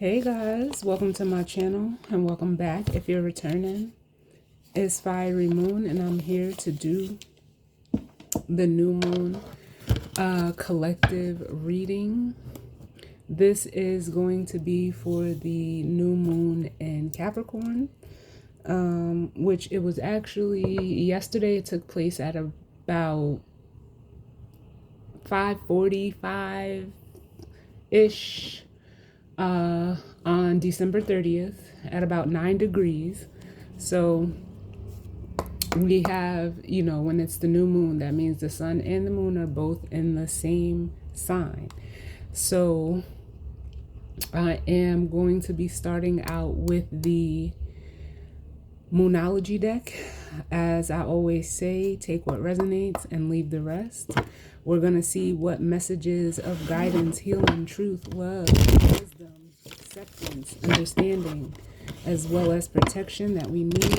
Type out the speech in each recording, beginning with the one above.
Hey guys, welcome to my channel and welcome back if you're returning. It's Fiery Moon and I'm here to do the new moon collective reading. This is going to be for the new moon in Capricorn, which it was actually yesterday. It took place at about 5:45-ish on December 30th at about 9 degrees. So we have, when it's the new moon, that means the sun and the moon are both in the same sign. So I am going to be starting out with the Moonology deck. As I always say, take what resonates and leave the rest. We're going to see what messages of guidance, healing, truth, love, wisdom, acceptance, understanding, as well as protection that we need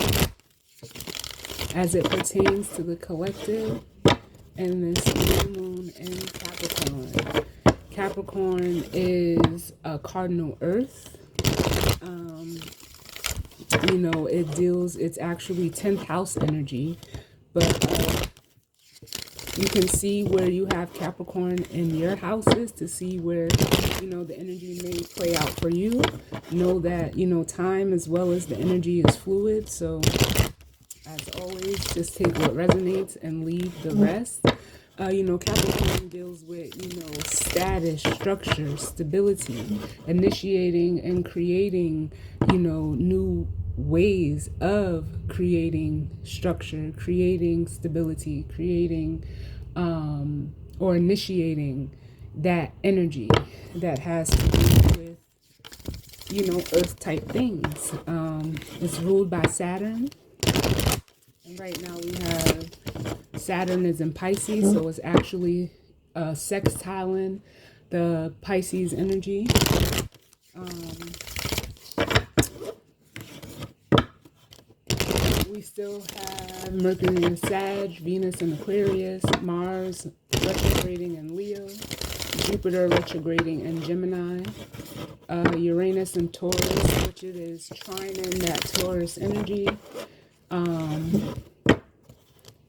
as it pertains to the collective and this new moon in Capricorn. Capricorn is a cardinal earth. It's actually 10th house energy, but you can see where you have Capricorn in your houses to see where, the energy may play out for you. Know that, time as well as the energy is fluid. So as always, just take what resonates and leave the rest. Capricorn deals with, status, structure, stability, initiating and creating, new ways of creating structure, creating stability, creating or initiating that energy that has to do with, earth type things. It's ruled by Saturn. And right now we have Saturn is in Pisces, so it's actually sextiling the Pisces energy. We still have Mercury in Sag, Venus in Aquarius, Mars retrograding in Leo, Jupiter retrograding in Gemini, Uranus in Taurus, which it is trining that Taurus energy.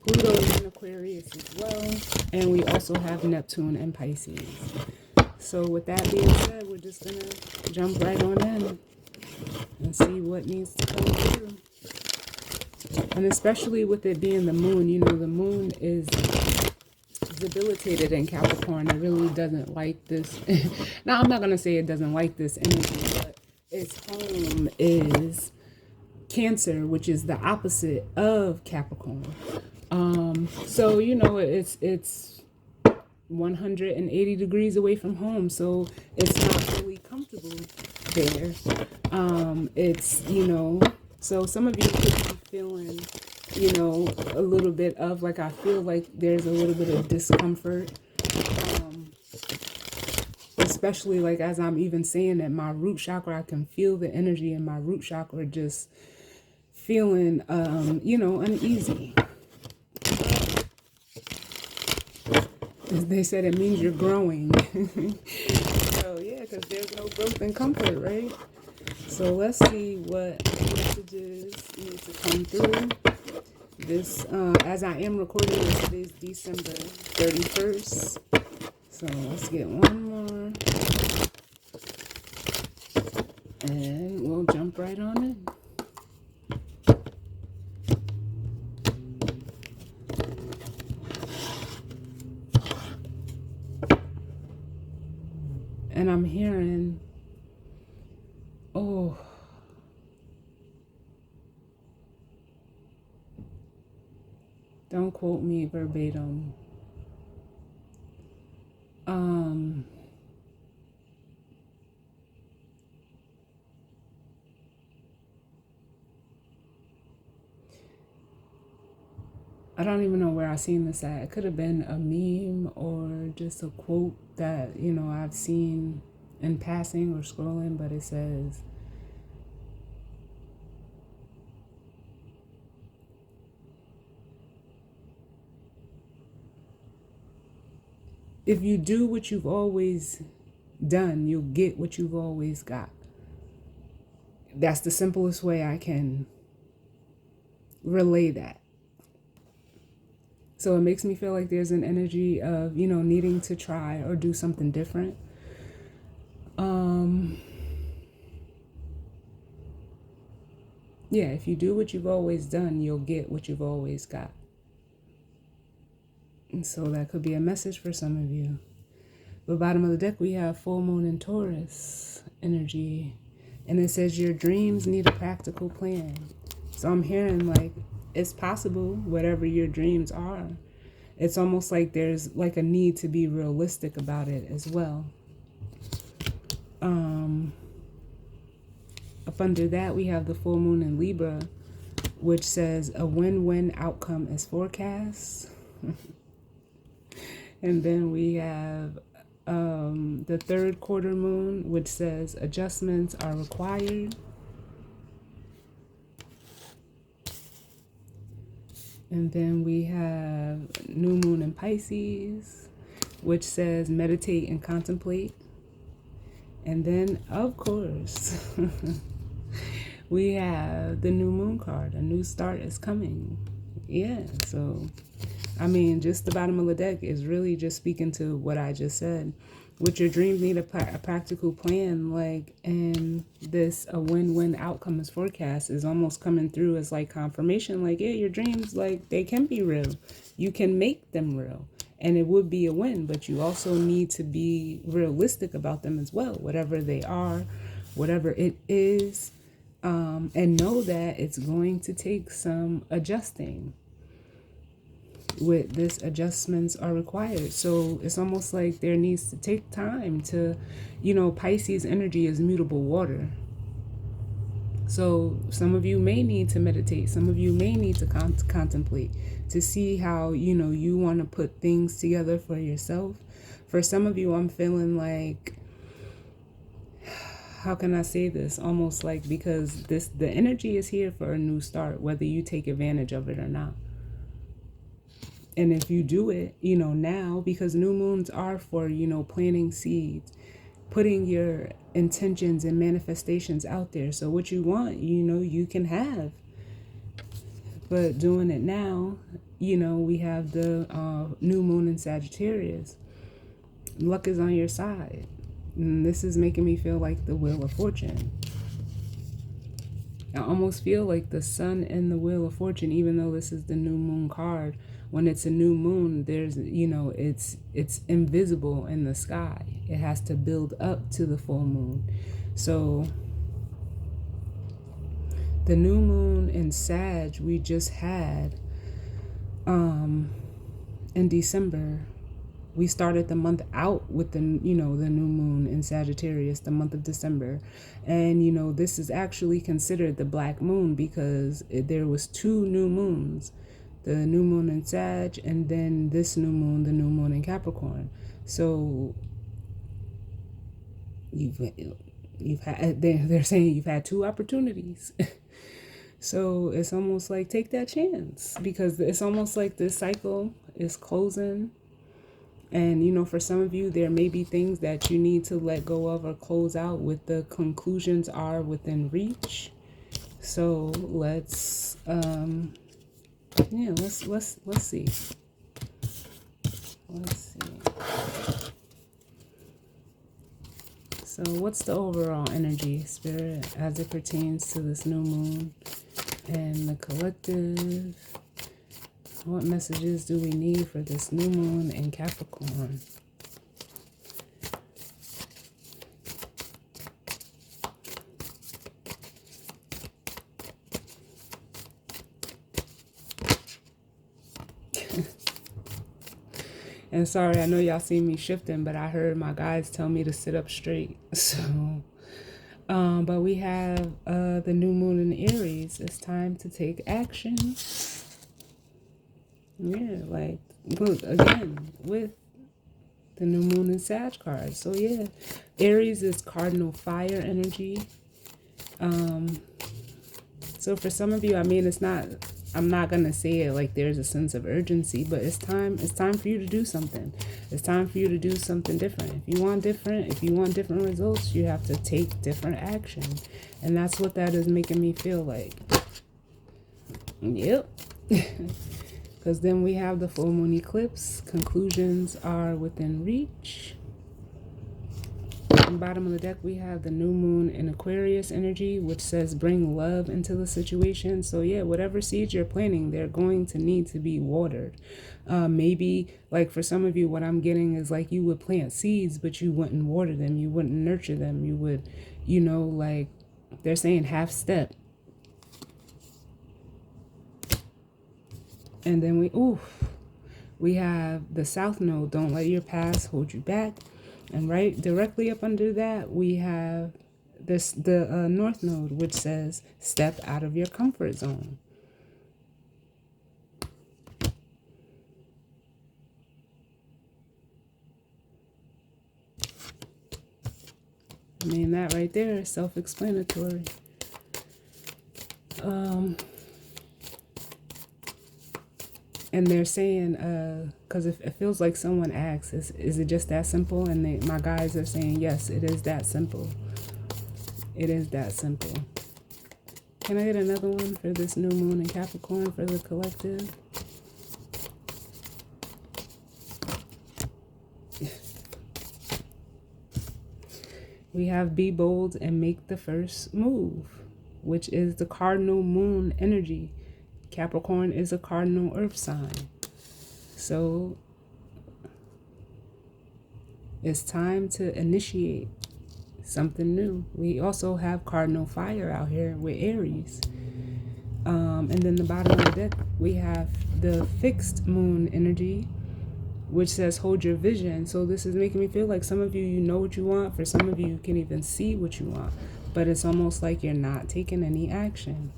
Pluto is in Aquarius as well, and we also have Neptune in Pisces. So with that being said, we're just going to jump right on in and see what needs to come through. And especially with it being the moon, the moon is debilitated in Capricorn. It really doesn't like this. Now, I'm not going to say it doesn't like this energy, but its home is Cancer, which is the opposite of Capricorn. So, it's 180 degrees away from home, so it's not really comfortable there. So some of you could be feeling, a little bit of, like, I feel like there's a little bit of discomfort, especially, like, as I'm even saying that my root chakra, I can feel the energy in my root chakra just feeling, uneasy. They said it means you're growing. So yeah, because there's no growth and comfort, right? So let's see what messages need to come through. This, as I am recording this, it is December 31st. So let's get one more. And we'll jump right on in. And I'm hearing, don't quote me verbatim. I don't even know where I seen this at. It could have been a meme or just a quote that, I've seen in passing or scrolling, but it says, if you do what you've always done, you'll get what you've always got. That's the simplest way I can relay that. So it makes me feel like there's an energy of, needing to try or do something different. Yeah, if you do what you've always done, you'll get what you've always got. And so that could be a message for some of you. But bottom of the deck, we have full moon in Taurus energy. And it says your dreams need a practical plan. So I'm hearing like it's possible, whatever your dreams are. It's almost like there's like a need to be realistic about it as well. Up under that, we have the full moon in Libra, which says a win-win outcome is forecast. And then we have the third quarter moon, which says adjustments are required. And then we have new moon in Pisces, which says meditate and contemplate. And then, of course, we have the new moon card. A new start is coming. Yeah, so, I mean, just the bottom of the deck is really just speaking to what I just said. With your dreams need a practical plan, like, and this a win-win outcome is forecast is almost coming through as like confirmation, like, yeah, your dreams, like, they can be real. You can make them real. And it would be a win, but you also need to be realistic about them as well, whatever they are, whatever it is, and know that it's going to take some adjusting. With this, adjustments are required. So it's almost like there needs to take time to, Pisces energy is mutable water. So some of you may need to meditate. Some of you may need to contemplate to see how, you want to put things together for yourself. For some of you, I'm feeling like, how can I say this? Almost like, because the energy is here for a new start, whether you take advantage of it or not. And if you do it, now, because new moons are for, planting seeds, putting your intentions and manifestations out there. So what you want, you can have. But doing it now, we have the new moon in Sagittarius. Luck is on your side. And this is making me feel like the Wheel of Fortune. I almost feel like the sun and the Wheel of Fortune, even though this is the new moon card, when it's a new moon, there's, it's invisible in the sky. It has to build up to the full moon. So the new moon in Sag we just had in December. We started the month out with the new moon in Sagittarius, the month of December. And, this is actually considered the black moon because there was two new moons, the new moon in Sag, and then this new moon, the new moon in Capricorn. So you've had, they're saying you've had two opportunities. So it's almost like take that chance, because it's almost like this cycle is closing. And, for some of you, there may be things that you need to let go of or close out with the conclusions are within reach. So let's see. Let's see. So what's the overall energy, Spirit, as it pertains to this new moon and the collective? What messages do we need for this new moon in Capricorn? And sorry, I know y'all see me shifting, but I heard my guides tell me to sit up straight. So, but we have the new moon in Aries. It's time to take action. Yeah, like, look, again, with the new moon and Sag card. So, yeah, Aries is cardinal fire energy. So for some of you, I mean, it's not I'm not gonna say it like there's a sense of urgency, but it's time for you to do something. It's time for you to do something different. If you want different results, you have to take different action. And that's what that is making me feel like. Yep. Because then we have the full moon eclipse. Conclusions are within reach. On the bottom of the deck, we have the new moon in Aquarius energy, which says bring love into the situation. So yeah, whatever seeds you're planting, they're going to need to be watered. Maybe like for some of you, what I'm getting is like you would plant seeds, but you wouldn't water them. You wouldn't nurture them. You would, like they're saying half step. And then we have the South Node. Don't let your past hold you back. And right directly up under that, we have the North Node, which says step out of your comfort zone. I mean, that right there is self-explanatory. And they're saying, because it feels like someone asks, is it just that simple? And my guys are saying, yes, it is that simple. It is that simple. Can I get another one for this new moon in Capricorn for the collective? We have be bold and make the first move, which is the cardinal moon energy. Capricorn is a cardinal earth sign. So it's time to initiate something new. We also have cardinal fire out here with Aries. And then the bottom of the deck, we have the fixed moon energy, which says hold your vision. So this is making me feel like some of you, you know what you want. For some of you, you can even see what you want. But it's almost like you're not taking any action.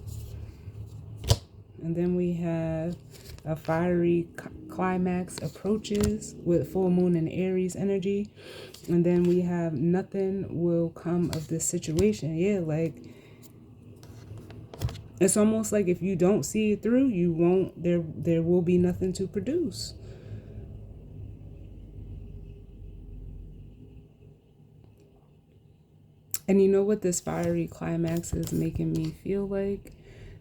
And then we have a fiery climax approaches with full moon and Aries energy. And then we have nothing will come of this situation. Yeah, like it's almost like if you don't see it through, you won't, there will be nothing to produce. And you know what this fiery climax is making me feel like?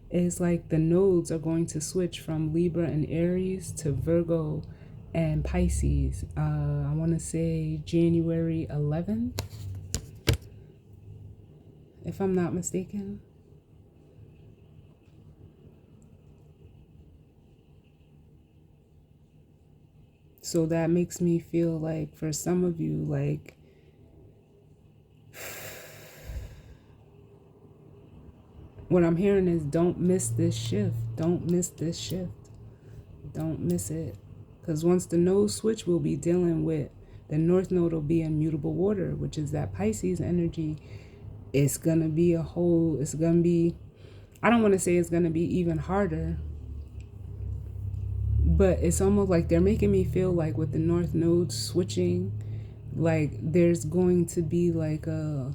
Is like the nodes are going to switch from Libra and Aries to Virgo and Pisces. I want to say January 11th, if I'm not mistaken. So that makes me feel like for some of you, like what I'm hearing is don't miss this shift. Don't miss this shift. Don't miss it. Because once the node switch, we'll be dealing with the North Node will be in mutable water, which is that Pisces energy. It's going to be it's going to be, I don't want to say it's going to be even harder, but it's almost like they're making me feel like with the North Node switching, like there's going to be like a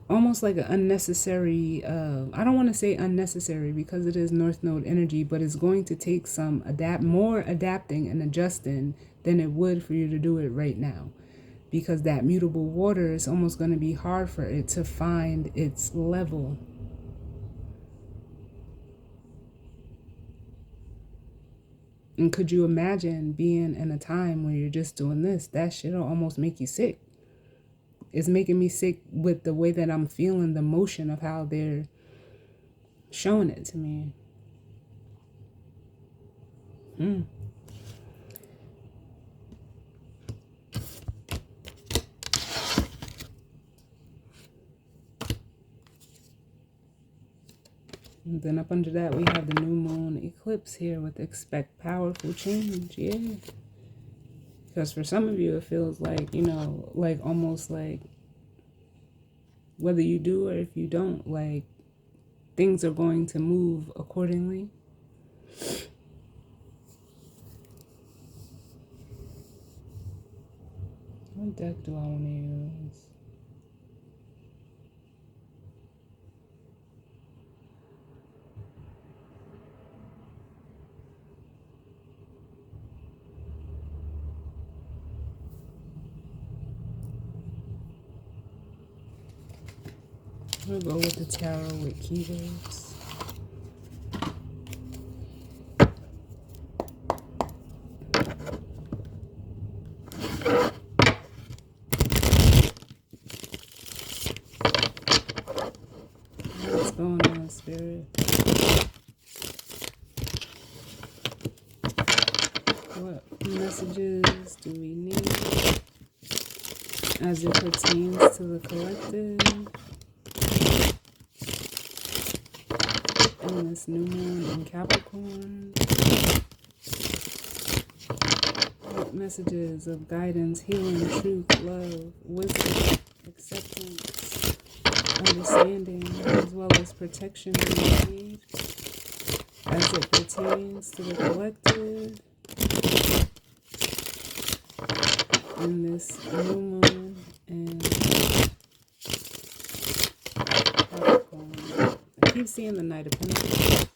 almost like an unnecessary, I don't want to say unnecessary because it is North Node energy, but it's going to take some more adapting and adjusting than it would for you to do it right now. Because that mutable water is almost going to be hard for it to find its level. And could you imagine being in a time where you're just doing this? That shit'll almost make you sick. It's making me sick with the way that I'm feeling, the motion of how they're showing it to me. And then up under that, we have the new moon eclipse here with expect powerful change. Yeah. Because for some of you, it feels like, like almost like whether you do or if you don't, like things are going to move accordingly. What deck do I want to use? We'll go with the tarot with keywords. What's going on, Spirit? What messages do we need as it pertains to the collective and this new moon in Capricorn? What messages of guidance, healing, truth, love, wisdom, acceptance, understanding, as well as protection do we need as it pertains to the collective in this new moon and Capricorn? I keep seeing the Knight of Pentacles.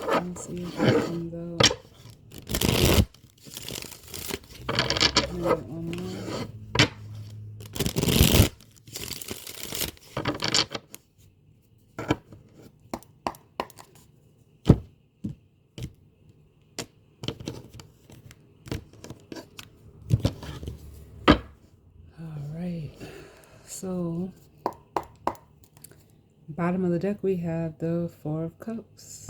Let me see if that comes out. Maybe one more. So, bottom of the deck, we have the Four of Cups,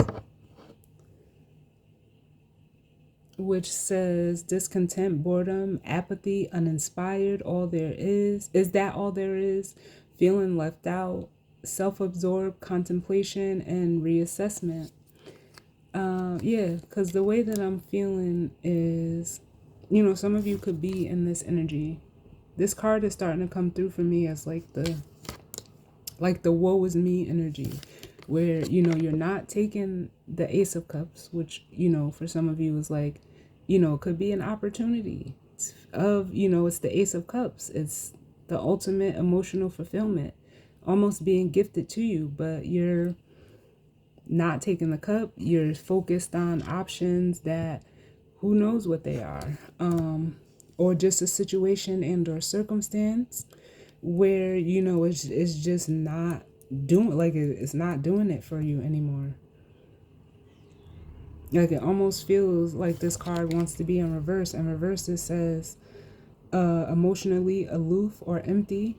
which says discontent, boredom, apathy, uninspired, all there is. Is that all there is? Feeling left out, self-absorbed, contemplation, and reassessment. Yeah, because the way that I'm feeling is, you know, some of you could be in this energy. This card is starting to come through for me as like the woe is me energy, where, you know, you're not taking the Ace of Cups, which, you know, for some of you is like, you know, it could be an opportunity of, you know, it's the Ace of Cups. It's the ultimate emotional fulfillment, almost being gifted to you, but you're not taking the cup. You're focused on options that who knows what they are. Or just a situation and or circumstance where, you know, it's just not doing, like it's not doing it for you anymore. Like it almost feels like this card wants to be in reverse. In reverse, it says emotionally aloof or empty,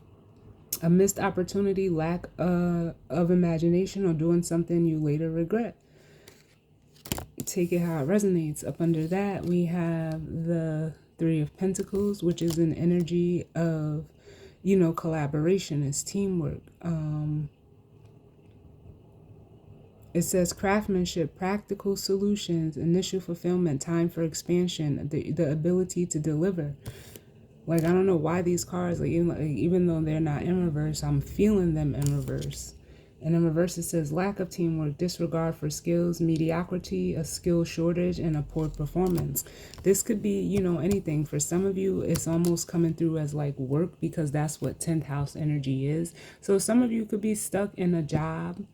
a missed opportunity, lack of imagination, or doing something you later regret. Take it how it resonates. Up under that, we have the Three of Pentacles, which is an energy of, you know, collaboration, is teamwork. It says craftsmanship, practical solutions, initial fulfillment, time for expansion, the ability to deliver. Like, I don't know why these cards, even though they're not in reverse, I'm feeling them in reverse. And in reverse, it says lack of teamwork, disregard for skills, mediocrity, a skill shortage, and a poor performance. This could be, you know, anything. For some of you, it's almost coming through as like work, because that's what 10th house energy is. So some of you could be stuck in a job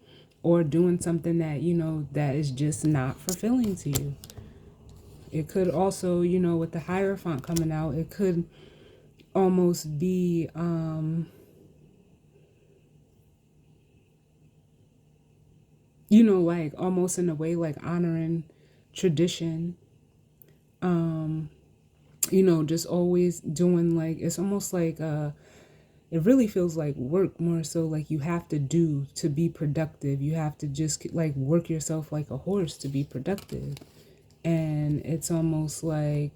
or doing something that, you know, that is just not fulfilling to you. It could also, you know, with the Hierophant coming out, it could almost be you know, like almost in a way like honoring tradition, you know, just always doing, like, it's almost like it really feels like work, more so like you have to do to be productive. You have to just like work yourself like a horse to be productive. And it's almost like,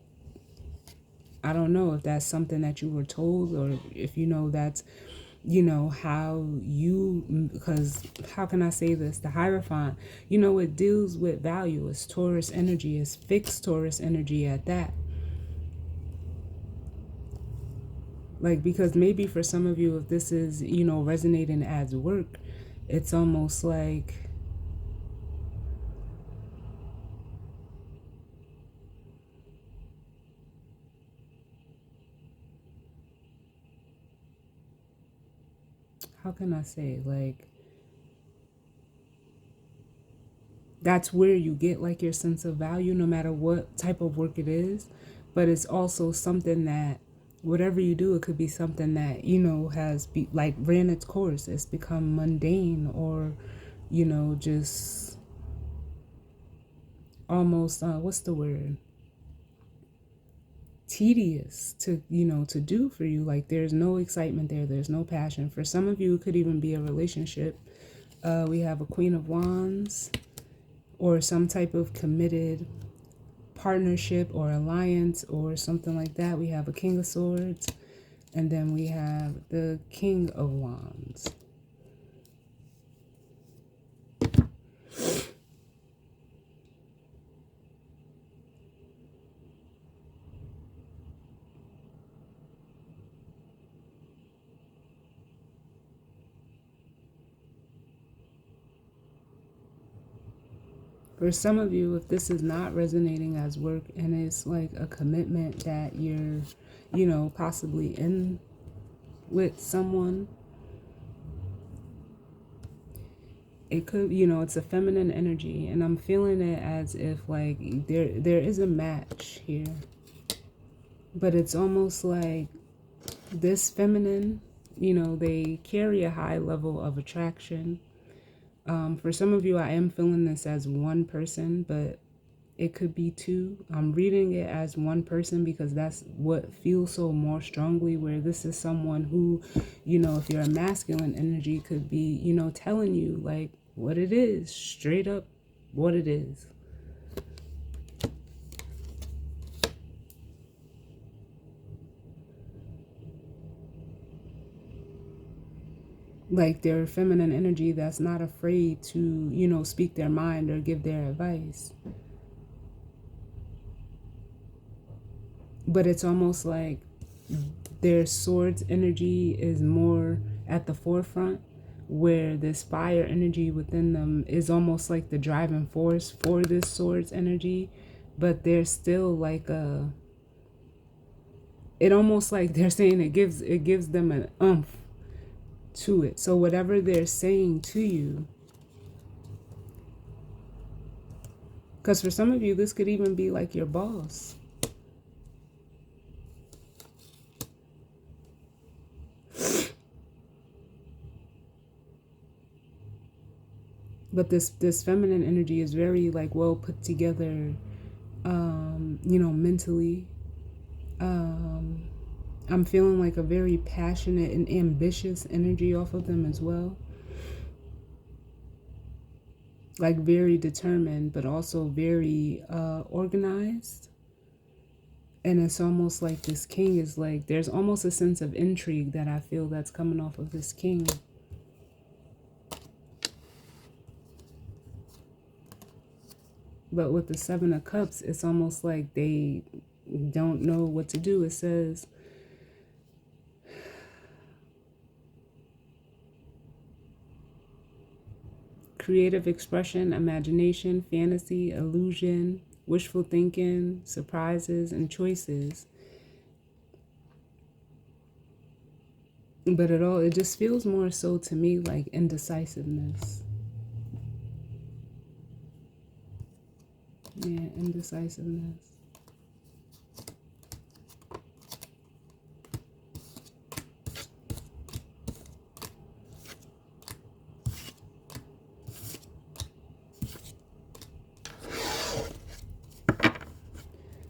I don't know if that's something that you were told, or if, you know, that's, you know, how you, because how can I say this? The Hierophant, you know, it deals with value. It's Taurus energy, it's fixed Taurus energy at that. Like, because maybe for some of you, if this is, you know, resonating as work, it's almost like, how can I say, like, that's where you get like your sense of value, no matter what type of work it is. But it's also something that whatever you do, it could be something that, you know, like ran its course. It's become mundane, or, you know, just almost, what's the word? Tedious to, you know, to do for you. Like there's no excitement there. There's no passion. For some of you, it could even be a relationship. We have a Queen of Wands, or some type of committed partnership or alliance or something like that. We have a King of Swords, and then we have the King of Wands. For some of you, if this is not resonating as work and it's like a commitment that you're, you know, possibly in with someone, it could, you know, it's a feminine energy, and I'm feeling it as if like there is a match here, but it's almost like this feminine, you know, they carry a high level of attraction. For some of you, I am feeling this as one person, but it could be two. I'm reading it as one person because that's what feels so more strongly, where this is someone who, you know, if you're a masculine energy, could be, you know, telling you like what it is, straight up what it is. Like their feminine energy that's not afraid to, you know, speak their mind or give their advice. But it's almost like their swords energy is more at the forefront, where this fire energy within them is almost like the driving force for this swords energy. But there's still like a, it almost like they're saying it gives them an oomph to it. So whatever they're saying to you, because for some of you, this could even be like your boss. But this feminine energy is very like well put together, you know, mentally. I'm feeling like a very passionate and ambitious energy off of them as well. Like very determined, but also very organized. And it's almost like this king is like, there's almost a sense of intrigue that I feel that's coming off of this king. But with the Seven of Cups, it's almost like they don't know what to do. It says, creative expression, imagination, fantasy, illusion, wishful thinking, surprises, and choices. But it just feels more so to me like indecisiveness. Yeah, indecisiveness.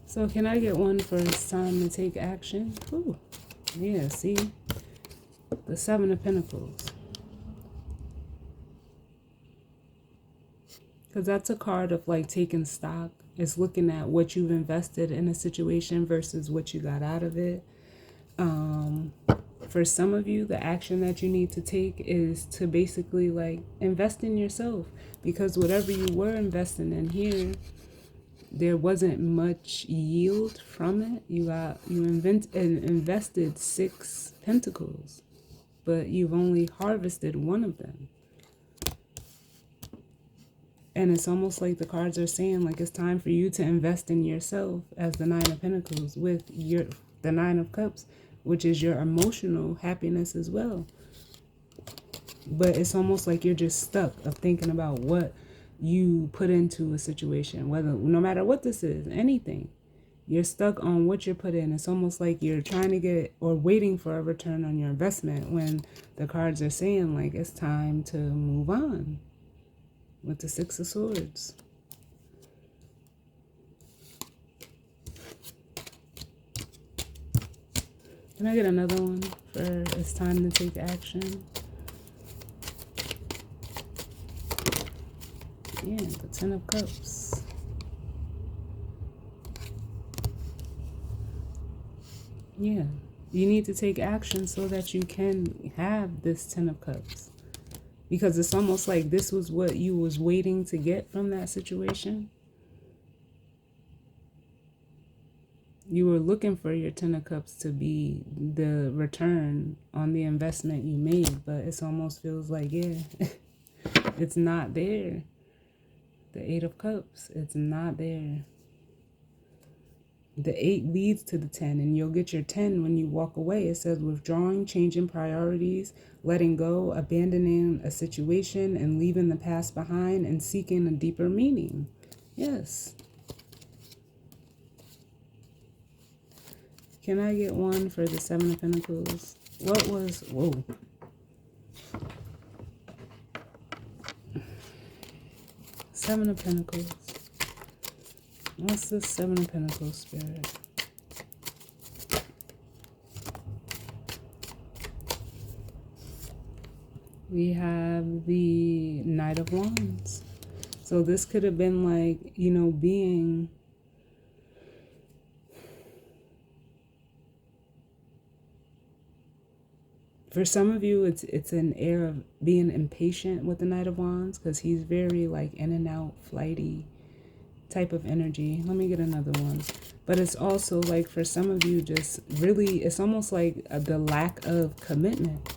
So can I get one for it's time to take action? Ooh, yeah, see? The Seven of Pentacles. Because that's a card of like taking stock. It's looking at what you've invested in a situation versus what you got out of it. For some of you, the action that you need to take is to basically like invest in yourself, because whatever you were investing in here, there wasn't much yield from it. You invested 6 pentacles, but you've only harvested one of them. And it's almost like the cards are saying like it's time for you to invest in yourself, as the Nine of Pentacles with the Nine of Cups, which is your emotional happiness as well. But it's almost like you're just stuck of thinking about what you put into a situation, whether, no matter what this is, anything. You're stuck on what you're put in. It's almost like you're trying to get or waiting for a return on your investment when the cards are saying like it's time to move on with the Six of Swords. Can I get another one for it's time to take action? Yeah, the Ten of Cups. Yeah, you need to take action so that you can have this Ten of Cups. Because it's almost like this was what you was waiting to get from that situation. You were looking for your Ten of Cups to be the return on the investment you made, but it almost feels like, yeah, it's not there. The Eight of Cups, it's not there. The 8 leads to the 10, and you'll get your 10 when you walk away. It says withdrawing, changing priorities, letting go, abandoning a situation, and leaving the past behind and seeking a deeper meaning. Yes. Can I get one for the Seven of Pentacles? What was, whoa. Seven of Pentacles. What's the Seven of Pentacles, Spirit? We have the Knight of Wands. So this could have been like, you know, being... For some of you, it's an air of being impatient with the Knight of Wands because he's very like in and out, flighty type of energy. Let me get another one. But it's also like for some of you, just really, it's almost like the lack of commitment.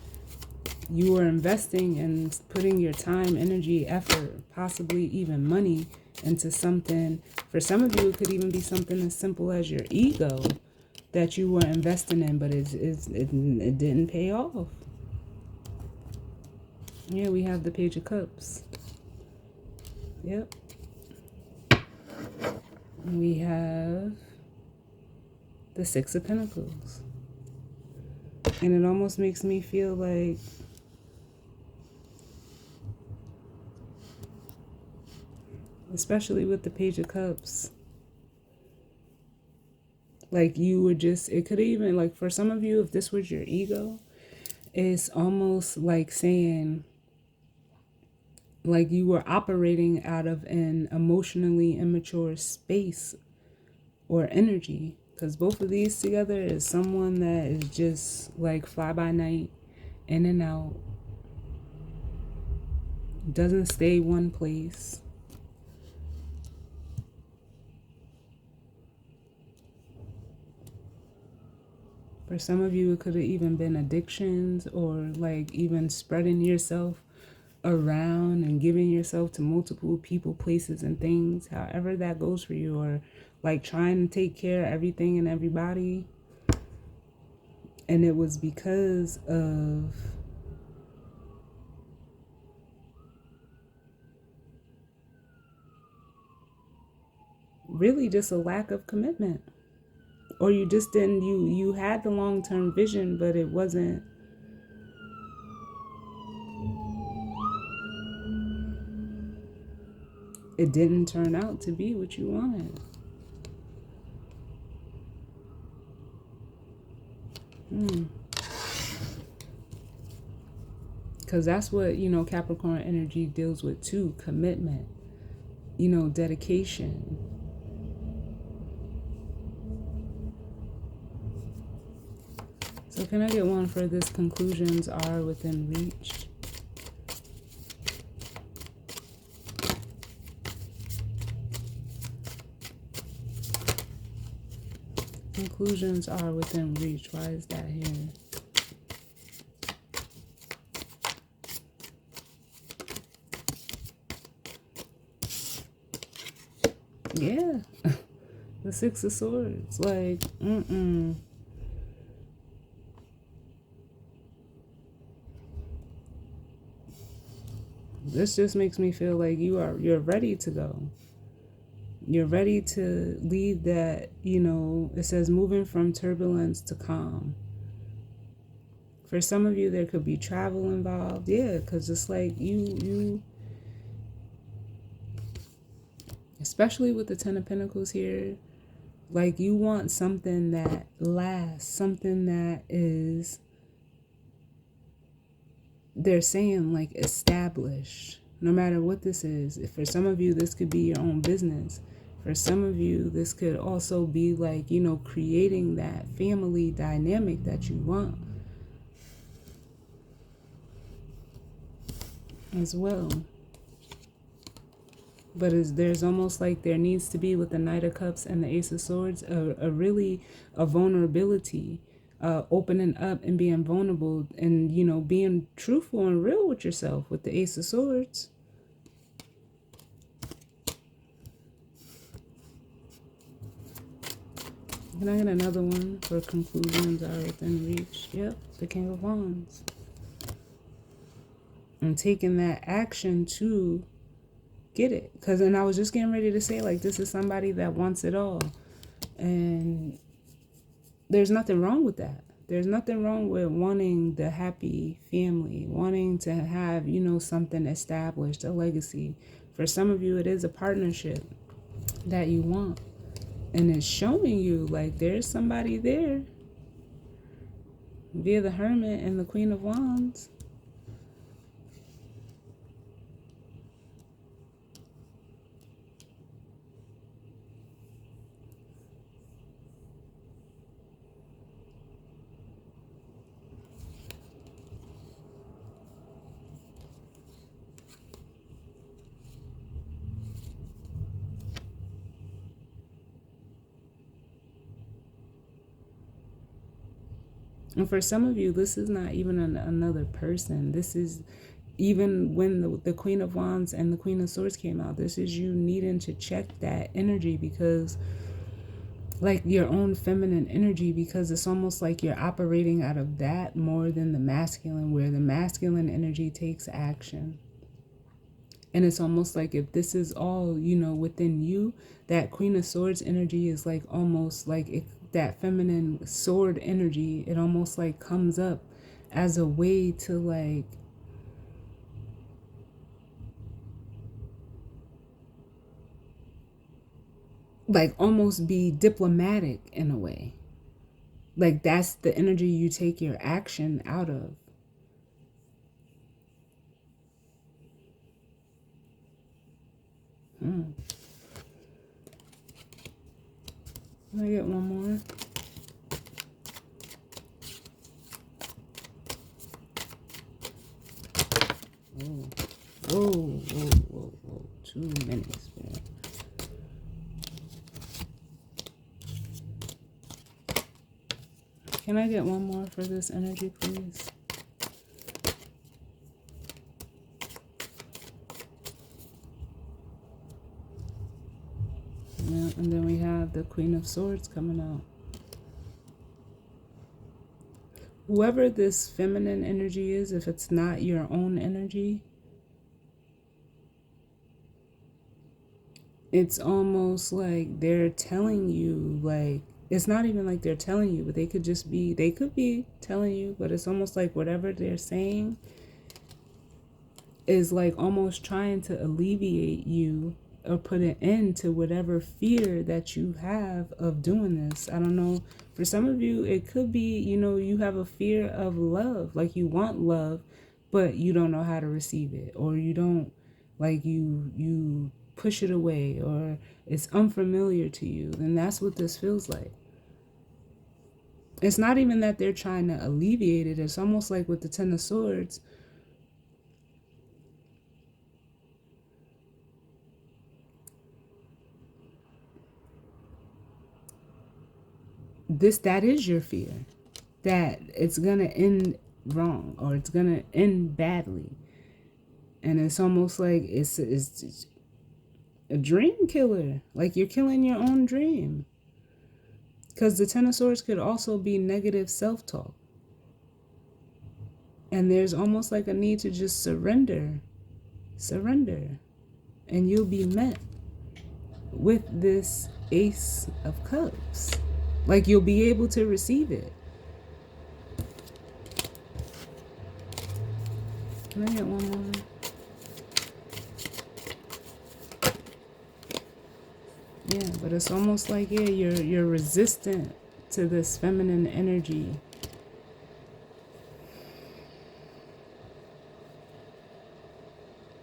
You were investing and putting your time, energy, effort, possibly even money into something. For some of you, it could even be something as simple as your ego that you were investing in, but it didn't pay off. Yeah, we have the Page of Cups. Yep. We have the Six of Pentacles. And it almost makes me feel like especially with the Page of Cups, like you were just, it could even, like for some of you, if this was your ego, it's almost like saying, like you were operating out of an emotionally immature space or energy. Because both of these together is someone that is just like fly by night, in and out, doesn't stay one place. For some of you, it could have even been addictions or like even spreading yourself around and giving yourself to multiple people, places, and things, however that goes for you, or like trying to take care of everything and everybody. And it was because of really just a lack of commitment. Or you just didn't, you had the long-term vision, but it wasn't, it didn't turn out to be what you wanted. Because that's what, you know, Capricorn energy deals with too. Commitment, you know, dedication. So can I get one for this? Conclusions are within reach. Conclusions are within reach. Why is that here? Yeah. The Six of Swords. Like, This just makes me feel like you're ready to go. You're ready to leave that, it says moving from turbulence to calm. For some of you, there could be travel involved. Yeah, because it's like you, especially with the Ten of Pentacles here, like you want something that lasts, something that is, they're saying like established, no matter what this is. If for some of you, this could be your own business. For some of you, this could also be like, creating that family dynamic that you want as well. But there's almost like there needs to be, with the Knight of Cups and the Ace of Swords, a really a vulnerability, opening up and being vulnerable and, being truthful and real with yourself with the Ace of Swords. Can I get another one for conclusions are within reach? Yep, the King of Wands. And taking that action to get it. And I was just getting ready to say, like, this is somebody that wants it all. And there's nothing wrong with that. There's nothing wrong with wanting the happy family, wanting to have, something established, a legacy. For some of you, it is a partnership that you want. And it's showing you, like, there's somebody there via the Hermit and the Queen of Wands. And for some of you, this is not even another person. This is, even when the Queen of Wands and the Queen of Swords came out, this is you needing to check that energy, because like your own feminine energy, because it's almost like you're operating out of that more than the masculine, where the masculine energy takes action. And it's almost like if this is all, within you, that Queen of Swords energy is like almost like that feminine sword energy. It almost like comes up as a way to like almost be diplomatic in a way. Like that's the energy you take your action out of. Can I get one more? Whoa. Too many, Spirit. Can I get one more for this energy, please? Yeah, and then we have the Queen of Swords coming out. Whoever this feminine energy is, if it's not your own energy, it's almost like they're telling you, like, it's not even like they're telling you, but they could be telling you, but it's almost like whatever they're saying is like almost trying to alleviate you or put an end to whatever fear that you have of doing this. I don't know. For some of you, it could be, you have a fear of love. Like you want love, but you don't know how to receive it. Or you don't, like you push it away, or it's unfamiliar to you. Then that's what this feels like. It's not even that they're trying to alleviate it. It's almost like with the Ten of Swords, that is your fear, that it's gonna end wrong or it's gonna end badly. And it's almost like it's a dream killer, like you're killing your own dream. Because the Ten of Swords could also be negative self-talk, and there's almost like a need to just surrender, and you'll be met. with this Ace of Cups. Like, you'll be able to receive it. Can I get one more? Yeah, but it's almost like, yeah, you're resistant to this feminine energy.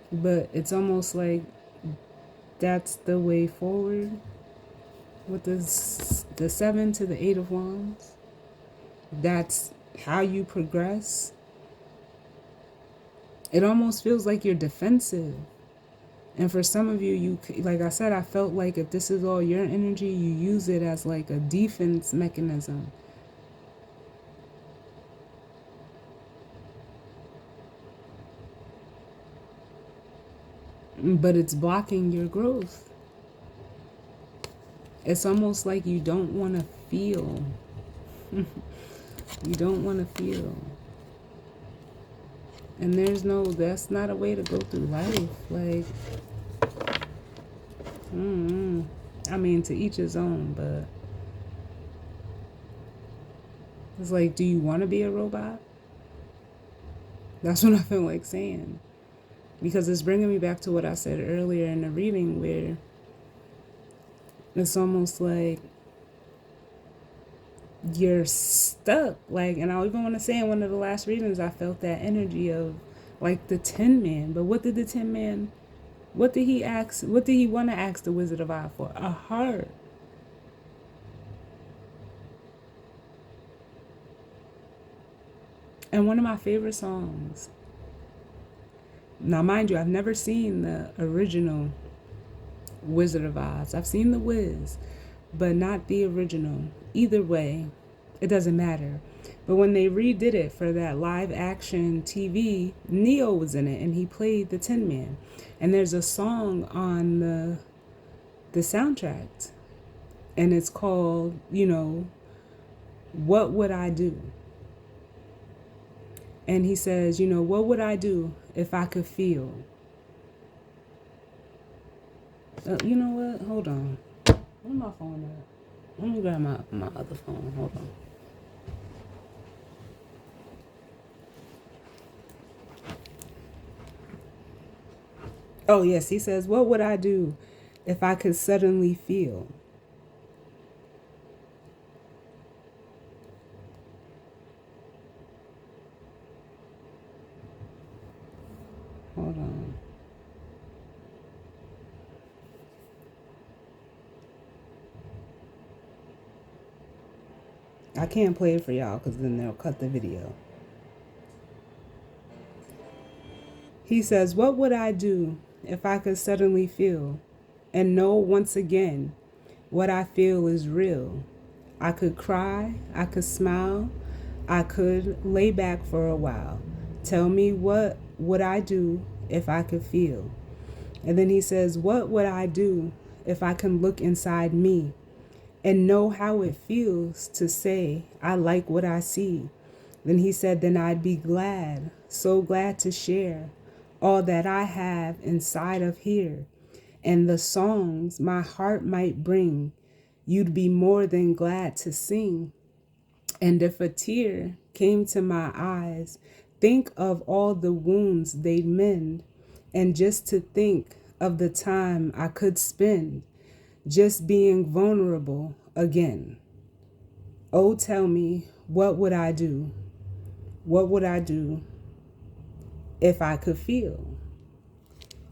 But it's almost like that's the way forward with this, the 7 to the 8 of Wands. That's how you progress. It almost feels like you're defensive. And for some of you, like I said, I felt like if this is all your energy, you use it as like a defense mechanism. But it's blocking your growth. It's almost like you don't want to feel. You don't want to feel. And that's not a way to go through life. Like, I mean, to each his own, but it's like, do you want to be a robot? That's what I feel like saying. Because it's bringing me back to what I said earlier in the reading, where it's almost like you're stuck. Like, and I even want to say in one of the last readings, I felt that energy of like the Tin Man. But what did the Tin Man, what did he ask? What did he want to ask the Wizard of Oz for? A heart. And one of my favorite songs. Now, mind you, I've never seen the original Wizard of Oz. I've seen The Wiz, but not the original. Either way, it doesn't matter. But when they redid it for that live action TV, Neo was in it and he played the Tin Man. And there's a song on the soundtrack, and it's called, What Would I Do? And he says, what would I do if I could feel? You know what? Hold on. Where's my phone at? Let me grab my other phone. Hold on. Oh, yes. He says, what would I do if I could suddenly feel? Hold on. I can't play it for y'all because then they'll cut the video. He says, what would I do if I could suddenly feel and know once again what I feel is real? I could cry, I could smile, I could lay back for a while. Tell me, what would I do if I could feel? And then he says, what would I do if I can look inside me and know how it feels to say, I like what I see? Then he said, then I'd be glad, so glad to share all that I have inside of here. And the songs my heart might bring, you'd be more than glad to sing. And if a tear came to my eyes, think of all the wounds they'd mend. And just to think of the time I could spend just being vulnerable again. Oh, tell me, what would I do? What would I do if I could feel?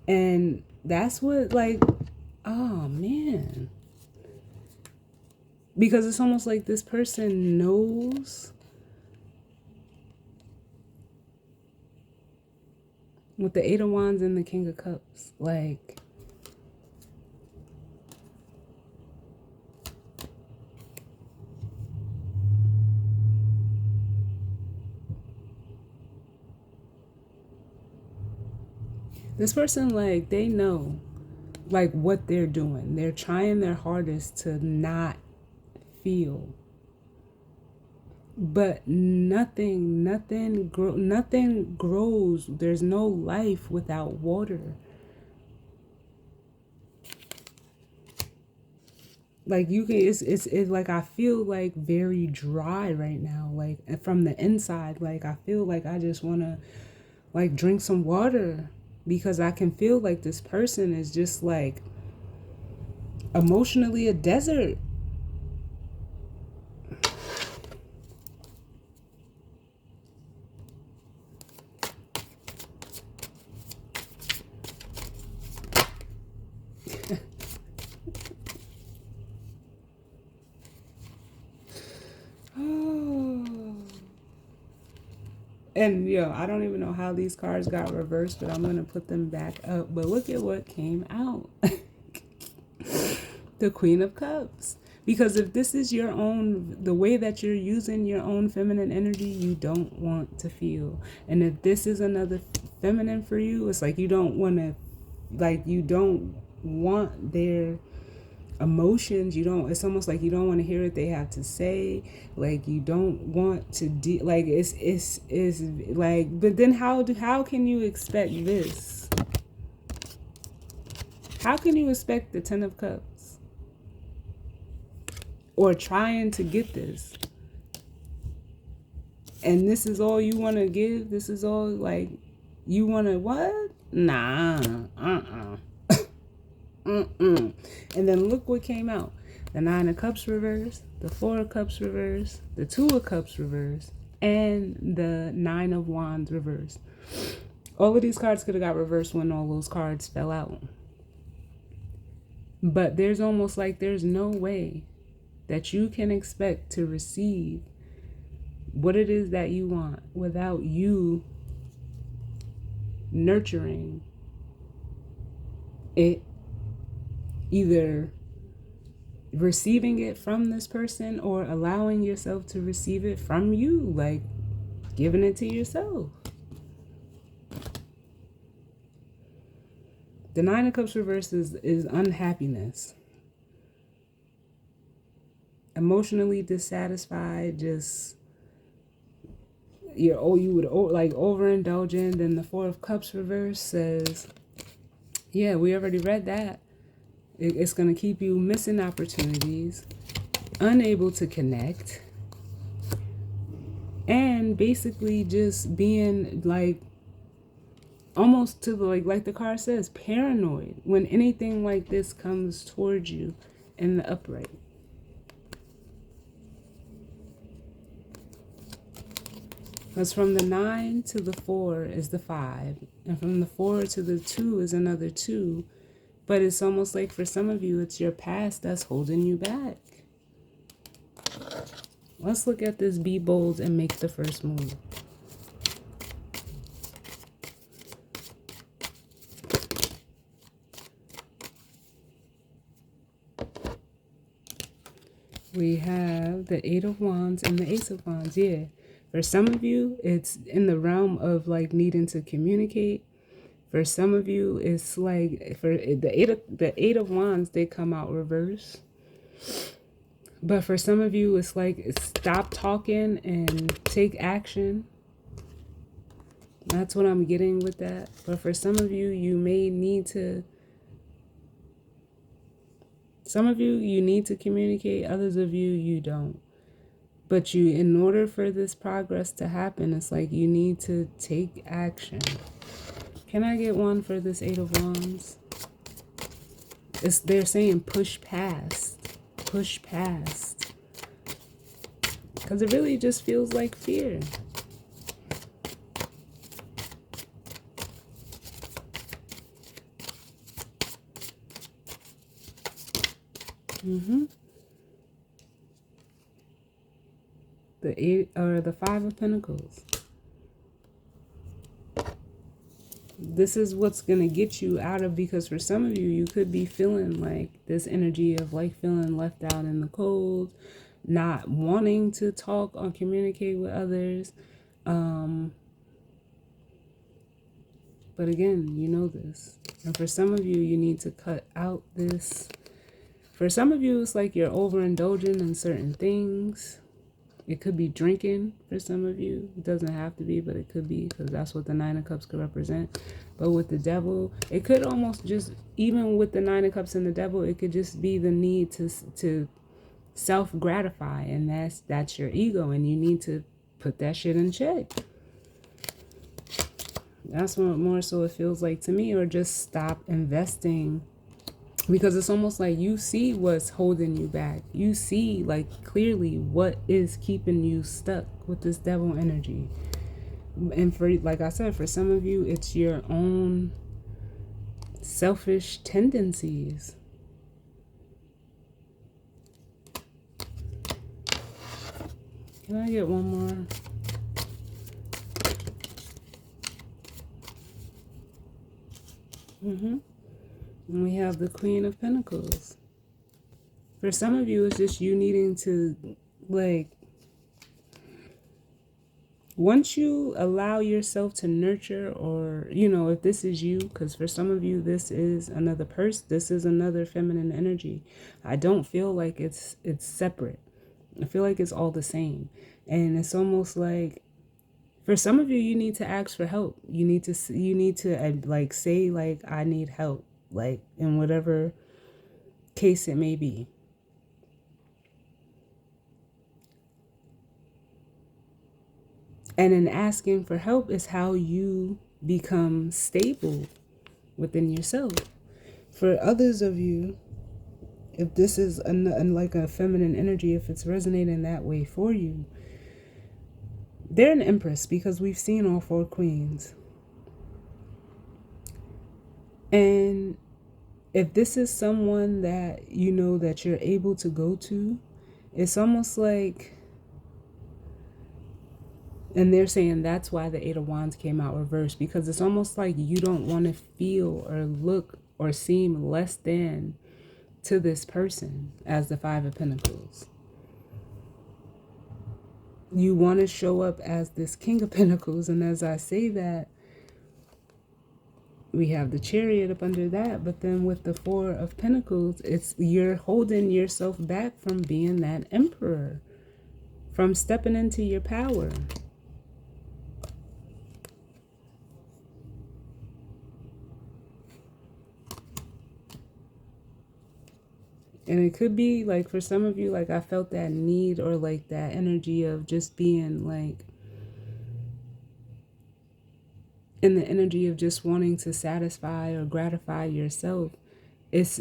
And that's what, like, oh man. Because it's almost like this person knows with the Eight of Wands and the King of Cups. Like, this person, like, they know, like, what they're doing. They're trying their hardest to not feel. But nothing grows. There's no life without water. Like you can, it's like I feel like very dry right now. Like from the inside, like I feel like I just want to like drink some water because I can feel like this person is just like emotionally a desert. Oh. And yo, I don't even know how these cards got reversed, but I'm gonna put them back up. But look at what came out. The Queen of Cups. Because if this is your own, the way that you're using your own feminine energy, you don't want to feel. And if this is another feminine for you, it's like you don't want to, like, you don't want their emotions. You don't, it's almost like you don't want to hear what they have to say. Like, you don't want to, like, it's like, but then how can you expect this? How can you expect the Ten of Cups? Or trying to get this, and this is all you want to give? This is all, like, you want to what? Nah. And then look what came out. The Nine of Cups reverse, the Four of Cups reverse, the Two of Cups reverse, and the Nine of Wands reverse. All of these cards could have got reversed when all those cards fell out. But there's almost like there's no way that you can expect to receive what it is that you want without you nurturing it, either receiving it from this person or allowing yourself to receive it from you, like giving it to yourself. The Nine of Cups reverse is unhappiness. Emotionally dissatisfied, just you would like overindulgent. Then the Four of Cups reverse says, yeah, we already read that. It's going to keep you missing opportunities, unable to connect, and basically just being like almost to the, like the card says, paranoid when anything like this comes towards you in the upright. Because from the 9 to the 4 is the 5. And from the 4 to the 2 is another 2. But it's almost like for some of you, it's your past that's holding you back. Let's look at this. Be bold and make the first move. We have the Eight of Wands and the Ace of Wands. Yeah. For some of you, it's in the realm of like needing to communicate. For some of you, it's like for the eight of Wands, they come out reverse. But for some of you, it's like stop talking and take action. That's what I'm getting with that. But for some of you, you may need to. Some of you need to communicate. Others of you, you don't. But you, in order for this progress to happen, it's like you need to take action. Can I get one for this Eight of Wands? They're saying push past. Push past. Because it really just feels like fear. The Eight or the Five of Pentacles. This is what's going to get you out of, because for some of you, you could be feeling like this energy of like feeling left out in the cold, not wanting to talk or communicate with others. But again, you know this. And for some of you, you need to cut out this. For some of you, it's like you're overindulging in certain things. It could be drinking for some of you. It doesn't have to be, but it could be, because that's what the Nine of Cups could represent. But with the Devil, it could almost just, even with the Nine of Cups and the Devil, it could just be the need to self-gratify, and that's your ego, and you need to put that shit in check. That's what more so it feels like to me. Or just stop investing, because it's almost like you see what's holding you back. You see like clearly what is keeping you stuck with this Devil energy. And for, like I said, for some of you, it's your own selfish tendencies. Can I get one more? And we have the Queen of Pentacles. For some of you, it's just you needing to, like, once you allow yourself to nurture, or, you know, if this is you, because for some of you, this is another person, this is another feminine energy. I don't feel like it's separate. I feel like it's all the same. And it's almost like, for some of you, you need to ask for help. You need to like say, like, I need help, like, in whatever case it may be. And in asking for help is how you become stable within yourself. For others of you, if this is like a feminine energy, if it's resonating that way for you, they're an Empress, because we've seen all 4 queens. And if this is someone that you know that you're able to go to, it's almost like, and they're saying that's why the Eight of Wands came out reversed, because it's almost like you don't want to feel or look or seem less than to this person as the Five of Pentacles. You want to show up as this King of Pentacles, and as I say that, we have the Chariot up under that, but then with the Four of Pentacles, it's you're holding yourself back from being that Emperor, from stepping into your power. And it could be like, for some of you, like, I felt that need, or like that energy of just being like, in the energy of just wanting to satisfy or gratify yourself. It's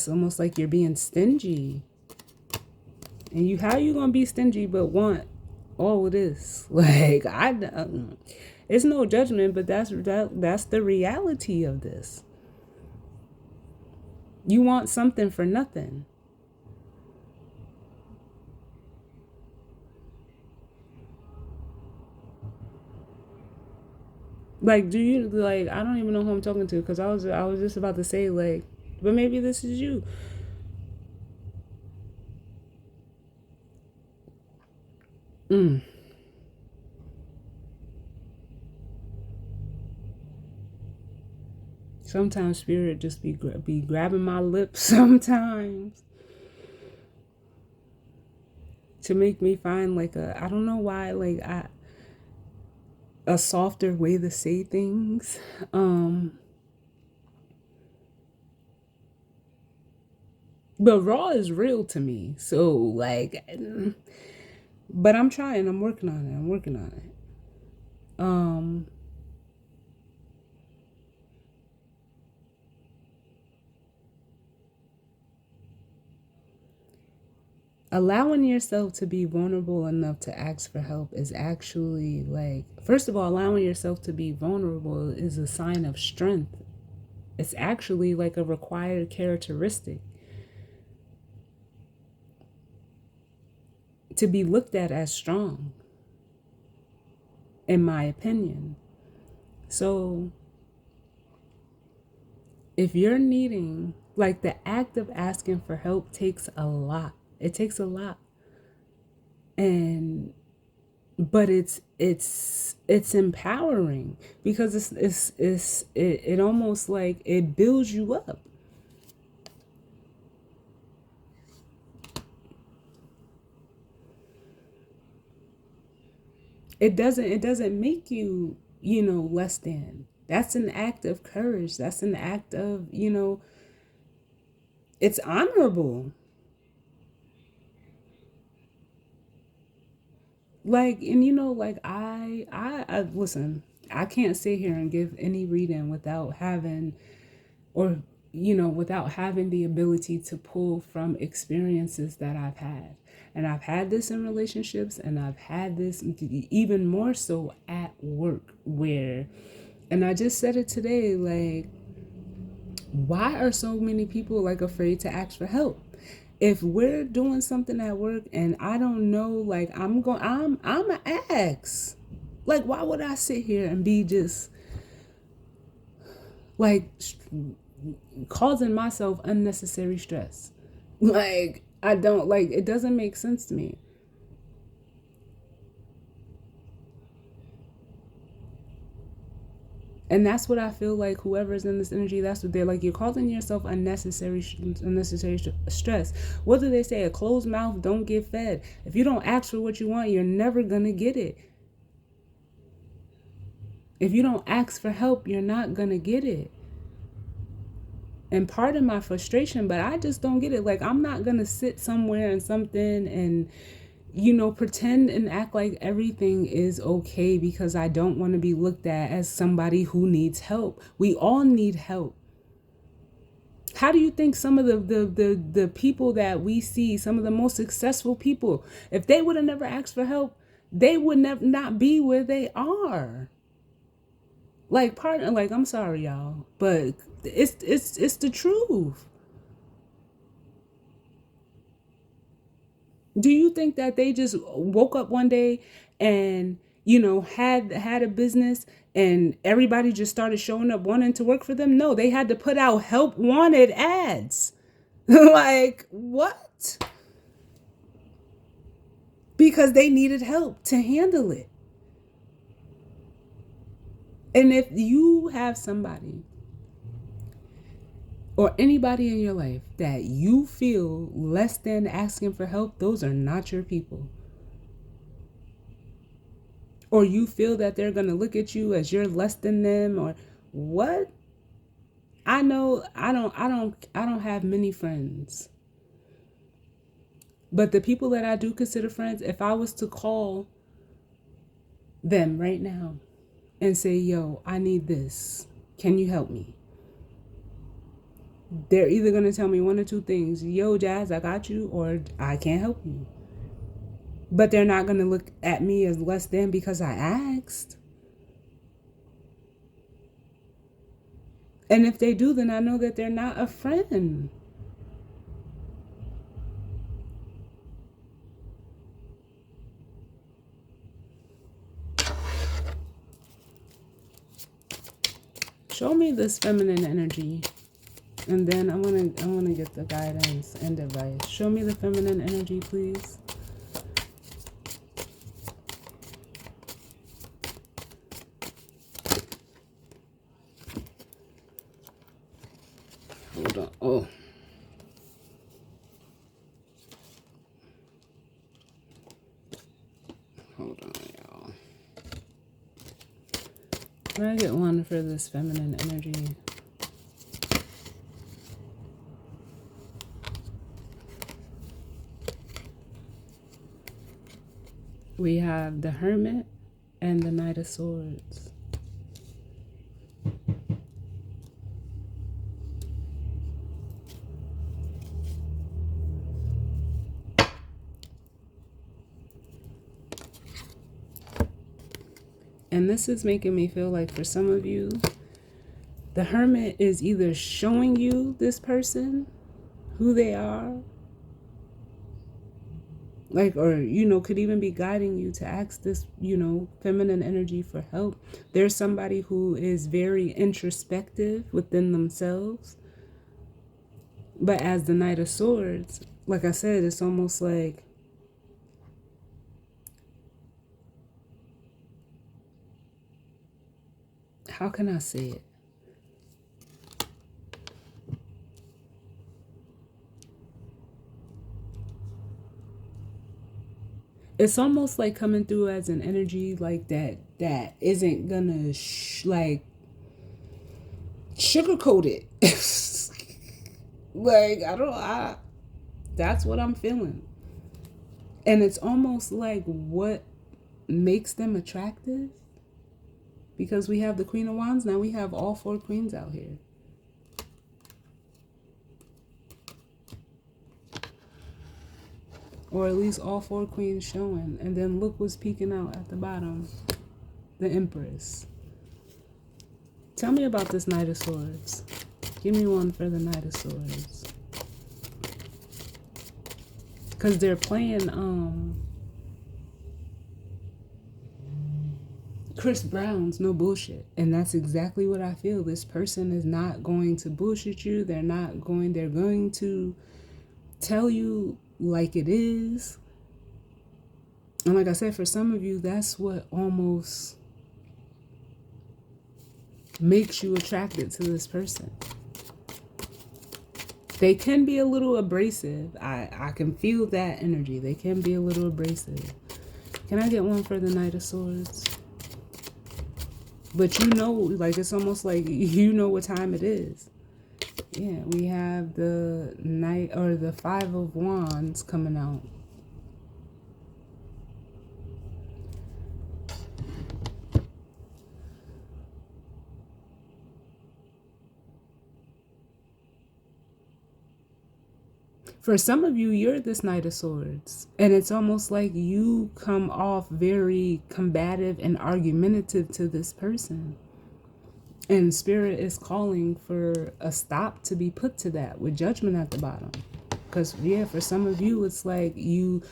almost like you're being stingy. And how you gonna be stingy but want all of this? Like, it's no judgment, but that's the reality of this. You want something for nothing. Like, do you, like, I don't even know who I'm talking to, because I was just about to say, like, but maybe this is you. Sometimes spirit just be grabbing my lips sometimes to make me find like I don't know why, like, a softer way to say things. But raw is real to me. So, like, but I'm trying. I'm working on it. Allowing yourself to be vulnerable enough to ask for help is actually, like, first of all, allowing yourself to be vulnerable is a sign of strength. It's actually like a required characteristic to be looked at as strong, in my opinion. So if you're needing, like, the act of asking for help takes a lot. It takes a lot. And but it's empowering, because it almost like it builds you up. It doesn't make you, less than. That's an act of courage. That's an act of, it's honorable. Like, and like I listen, I can't sit here and give any reading without having, or without having the ability to pull from experiences that I've had. And I've had this in relationships, and I've had this even more so at work, where, and I just said it today, like, why are so many people like afraid to ask for help? If we're doing something at work and I don't know, like, I'm an ask. Like, why would I sit here and be just like causing myself unnecessary stress? Like, I don't, like, it doesn't make sense to me. And that's what I feel like whoever's in this energy, that's what they're like. You're causing yourself unnecessary stress. What do they say? A closed mouth don't get fed. If you don't ask for what you want, you're never gonna get it. If you don't ask for help, you're not gonna get it. And pardon my frustration, but I just don't get it. Like, I'm not gonna sit somewhere and something and pretend and act like everything is okay because I don't want to be looked at as somebody who needs help. We all need help. How do you think some of the people that we see, some of the most successful people, if they would have never asked for help, they would never not be where they are? Like, partner, like, I'm sorry, y'all, but it's the truth. Do you think that they just woke up one day and had a business and everybody just started showing up wanting to work for them? No, they had to put out help wanted ads. Like, what? Because they needed help to handle it. And if you have somebody or anybody in your life that you feel less than asking for help, those are not your people. Or you feel that they're going to look at you as you're less than them, or what? I know I don't have many friends. But the people that I do consider friends, if I was to call them right now and say, "Yo, I need this. Can you help me?" They're either going to tell me one or two things. "Yo, Jazz, I got you," or "I can't help you." But they're not going to look at me as less than because I asked. And if they do, then I know that they're not a friend. Show me this feminine energy. And then I'm gonna get the guidance and advice. Show me the feminine energy, please. Hold on. Oh. Hold on, y'all. Can I get one for this feminine energy? We have the Hermit and the Knight of Swords. And this is making me feel like for some of you, the Hermit is either showing you this person, who they are, like, or could even be guiding you to ask this feminine energy for help. There's somebody who is very introspective within themselves, but as the Knight of Swords, like I said, it's almost like, how can I say it? It's almost like coming through as an energy like that isn't gonna like sugarcoat it. Like I that's what I'm feeling. And it's almost like what makes them attractive, because we have the Queen of Wands, now we have all four queens out here. Or at least all four queens showing. And then look what's peeking out at the bottom. The Empress. Tell me about this Knight of Swords. Give me one for the Knight of Swords. Because they're playing Chris Brown's No Bullshit. And that's exactly what I feel. This person is not going to bullshit you. They're going to tell you like it is. And like I said, for some of you, that's what almost makes you attracted to this person. They can be a little abrasive. I can feel that energy. They can be a little abrasive. Can I get one for the Knight of Swords? But you know, like it's almost like you know what time it is. Yeah, we have the Knight or the Five of Wands coming out. For some of you, you're this Knight of Swords. And it's almost like you come off very combative and argumentative to this person. And Spirit is calling for a stop to be put to that with Judgment at the bottom. Because, yeah, for some of you, it's like you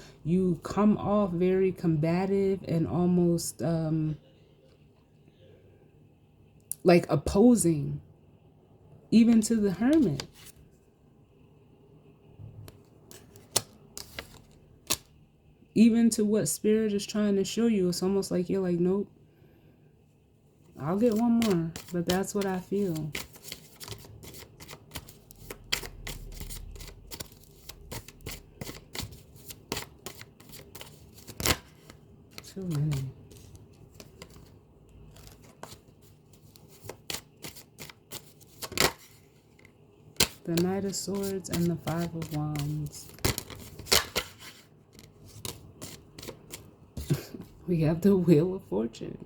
come off very combative and almost like opposing, even to the Hermit. Even to what Spirit is trying to show you, it's almost like you're like, nope, I'll get one more. But that's what I feel. Too many. The Knight of Swords and the Five of Wands. We have the Wheel of Fortune.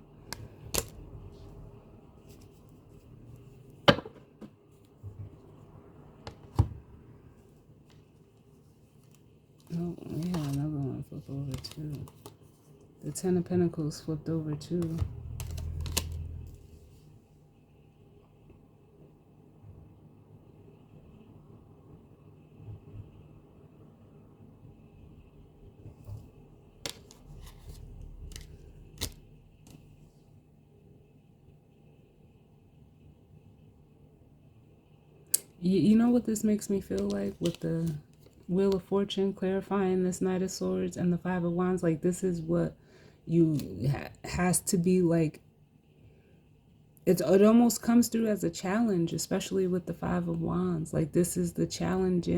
Oh, we have another one flip over too. The Ten of Pentacles flipped over too. You know what this makes me feel like with the Wheel of Fortune clarifying this Knight of Swords and the Five of Wands? Like this is what you has to be like. It almost comes through as a challenge, especially with the Five of Wands. Like this is the challenge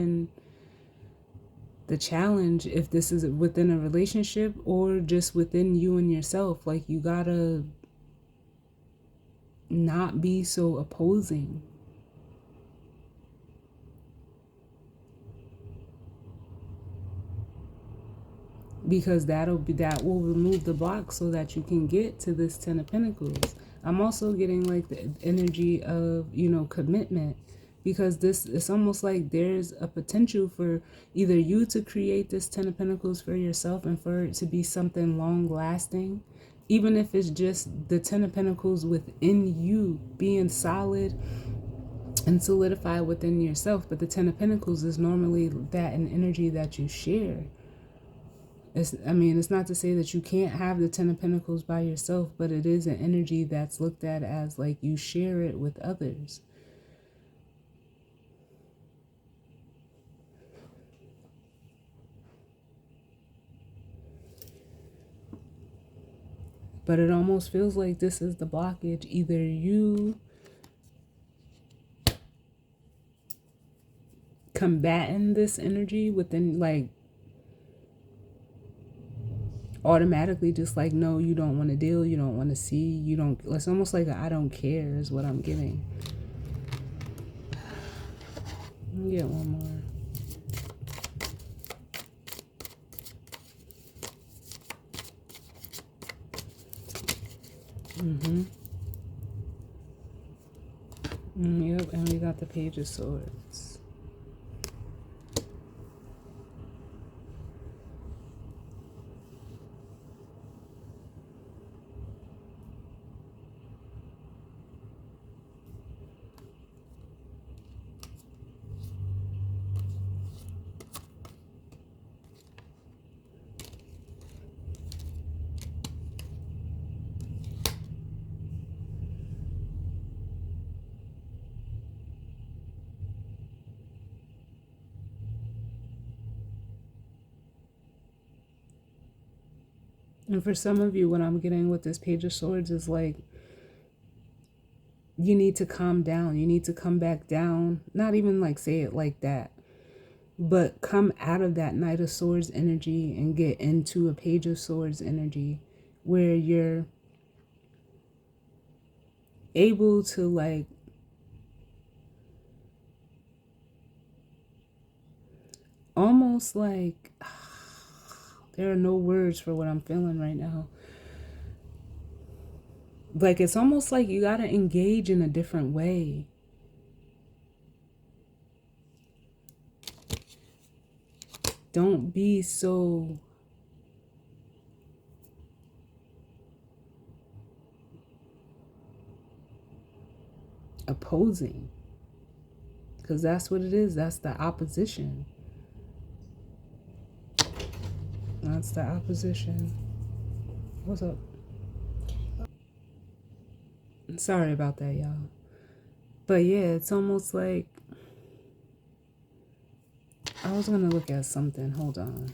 if this is within a relationship or just within you and yourself. Like you gotta not be so opposing. Because that will remove the block so that you can get to this Ten of Pentacles. I'm also getting like the energy of, you know, commitment, because this it's almost like there's a potential for either you to create this Ten of Pentacles for yourself and for it to be something long lasting, even if it's just the Ten of Pentacles within you being solid and solidified within yourself. But the Ten of Pentacles is normally that an energy that you share. It's not to say that you can't have the Ten of Pentacles by yourself, but it is an energy that's looked at as like you share it with others. But it almost feels like this is the blockage. Either you combating this energy within, like, automatically just like, no, you don't want to deal, you don't want to see, you don't. It's almost like I don't care is what I'm getting. Let me get one more. Yep, and we got the Page of Swords. And for some of you, what I'm getting with this Page of Swords is like, you need to calm down. You need to come back down. Not even like say it like that, but come out of that Knight of Swords energy and get into a Page of Swords energy where you're able to like almost like there are no words for what I'm feeling right now. Like it's almost like you got to engage in a different way. Don't be so opposing, because that's what it is. That's the opposition. That's the opposition. What's up? Sorry about that, y'all. But yeah, it's almost like I was gonna look at something. Hold on.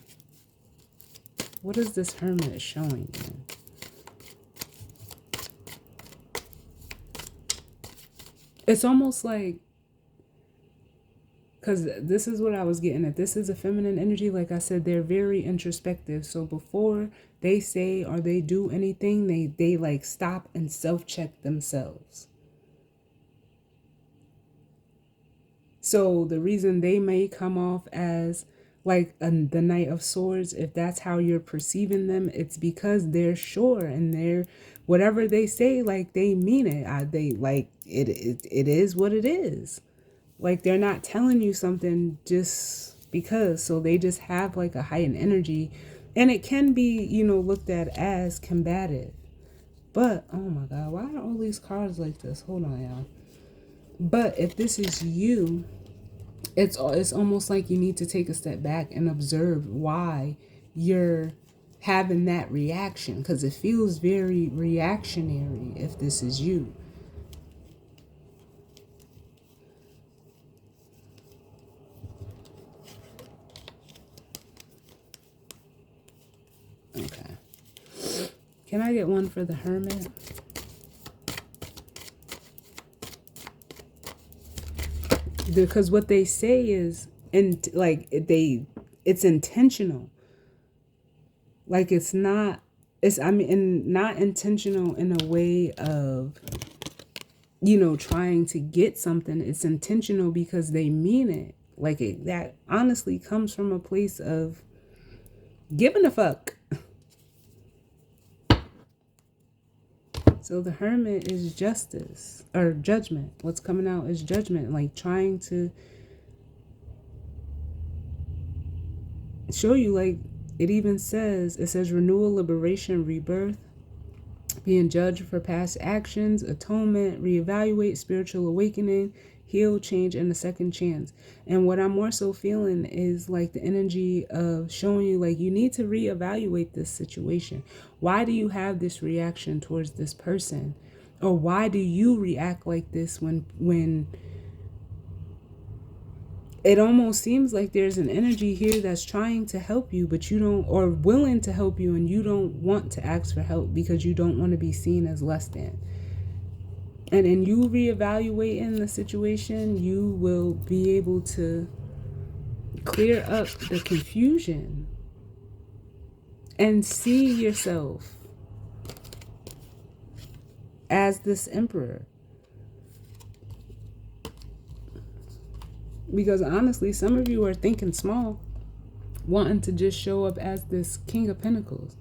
What is this Hermit showing me? It's almost like, because this is what I was getting at. This is a feminine energy. Like I said, they're very introspective. So before they say or they do anything, they like stop and self-check themselves. So the reason they may come off as like the Knight of Swords, if that's how you're perceiving them, it's because they're sure and they're whatever they say, like they mean it. They like it is what it is. Like they're not telling you something just because. So they just have like a heightened energy, and it can be, you know, looked at as combative. But oh my God, why are all these cards like this? Hold on, y'all. But if this is you, it's almost like you need to take a step back and observe why you're having that reaction, because it feels very reactionary if this is you. Okay. Can I get one for the Hermit? Because what they say is, and like it's intentional. Like it's not, I mean, and not intentional in a way of, you know, trying to get something. It's intentional because they mean it. Like that honestly comes from a place of giving a fuck. So the Hermit is justice or judgment. What's coming out is judgment, like trying to show you, like it even says, it says renewal, liberation, rebirth, being judged for past actions, atonement, reevaluate, spiritual awakening, heal, change, and a second chance. And what I'm more so feeling is like the energy of showing you like you need to reevaluate this situation. Why do you have this reaction towards this person? Or why do you react like this when it almost seems like there's an energy here that's trying to help you, but you don't, or willing to help you, and you don't want to ask for help because you don't want to be seen as less than. And in you reevaluating the situation, you will be able to clear up the confusion and see yourself as this emperor. Because honestly, some of you are thinking small, wanting to just show up as this King of Pentacles.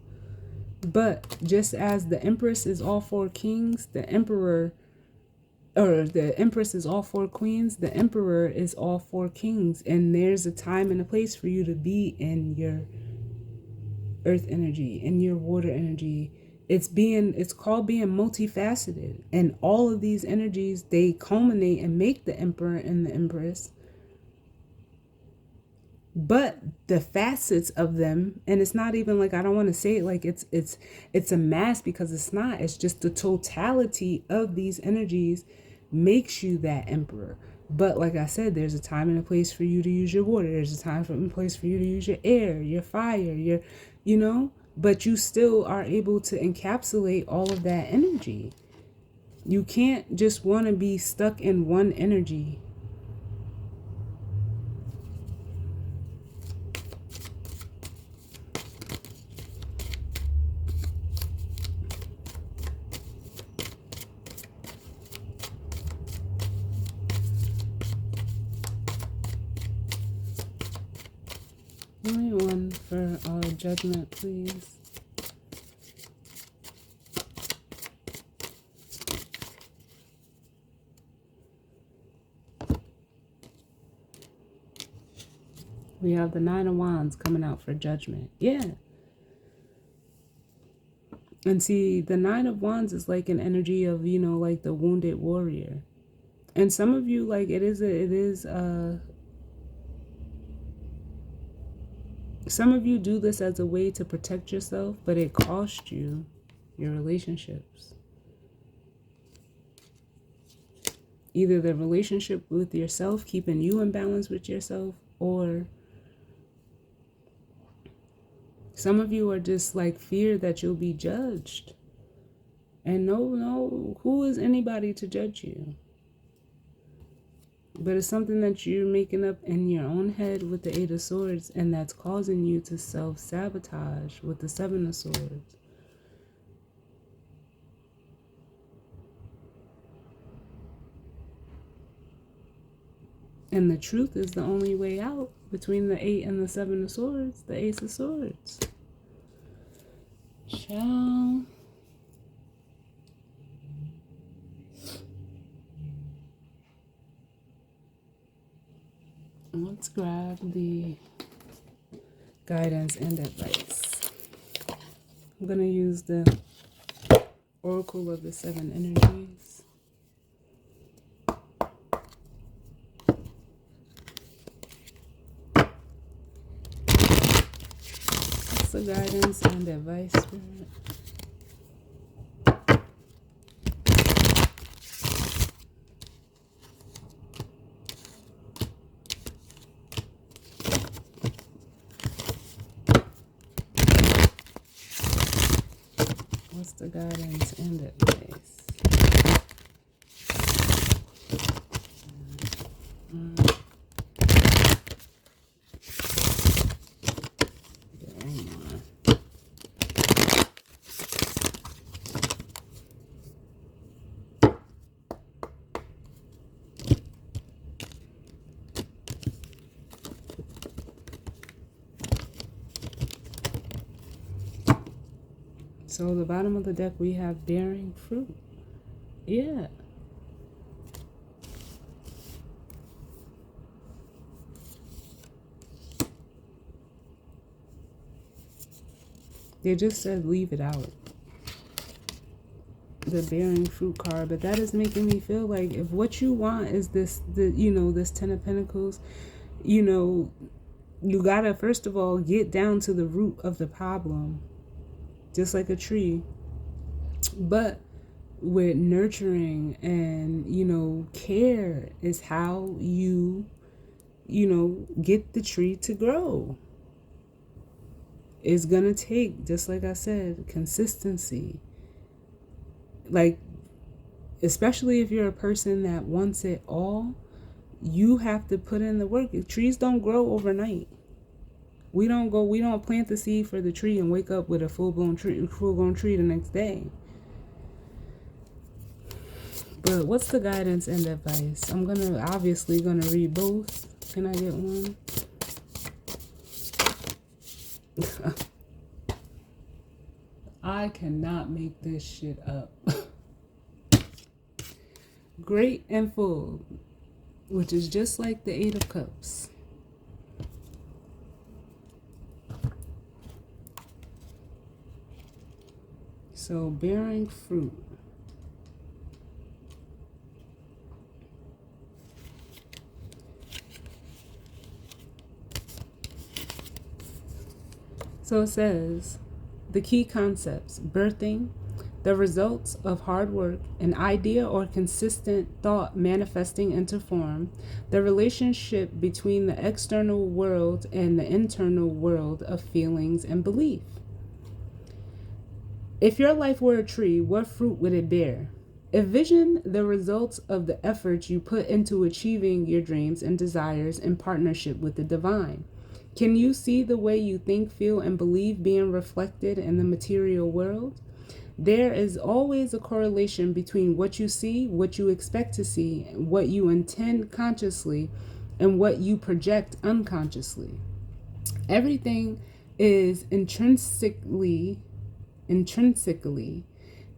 But just as the Empress is all four kings, the Emperor, or the Empress is all four queens, the Emperor is all four kings. And there's a time and a place for you to be in your earth energy, in your water energy. It's called being multifaceted. And all of these energies, they culminate and make the Emperor and the Empress. But the facets of them, and it's not even like, I don't want to say it like it's a mass, because it's not. It's just the totality of these energies makes you that emperor. But like I said, there's a time and a place for you to use your water. There's a time and place for you to use your air, your fire, your, but you still are able to encapsulate all of that energy. You can't just want to be stuck in one energy. Only one for judgment, please. We have the Nine of Wands coming out for judgment. Yeah. And see, the Nine of Wands is like an energy of, like the wounded warrior. And some of you, like, some of you do this as a way to protect yourself, but it cost you your relationships. Either the relationship with yourself, keeping you in balance with yourself, or some of you are just like fear that you'll be judged. And no, who is anybody to judge you? But it's something that you're making up in your own head with the Eight of Swords, and that's causing you to self-sabotage with the Seven of Swords. And the truth is the only way out between the Eight and the Seven of Swords, the Ace of Swords. Ciao. Let's grab the guidance and advice. I'm going to use the Oracle of the Seven Energies. What's the guidance and advice, Spirit? What's the guidance and advice? So the bottom of the deck, we have bearing fruit. Yeah. They just said leave it out. The bearing fruit card. But that is making me feel like if what you want is this, this Ten of Pentacles, you gotta, first of all, get down to the root of the problem. Just like a tree. But with nurturing and, care is how you, get the tree to grow. It's gonna take, just like I said, consistency. Like, especially if you're a person that wants it all, you have to put in the work. Trees don't grow overnight. We don't plant the seed for the tree and wake up with a full-blown tree the next day. But what's the guidance and advice? I'm obviously gonna read both. Can I get one? I cannot make this shit up. Great and full, which is just like the Eight of Cups. So bearing fruit. So it says, the key concepts: birthing, the results of hard work, an idea or consistent thought manifesting into form, the relationship between the external world and the internal world of feelings and belief. If your life were a tree, what fruit would it bear? Envision the results of the efforts you put into achieving your dreams and desires in partnership with the divine. Can you see the way you think, feel, and believe being reflected in the material world? There is always a correlation between what you see, what you expect to see, what you intend consciously, and what you project unconsciously. Everything is intrinsically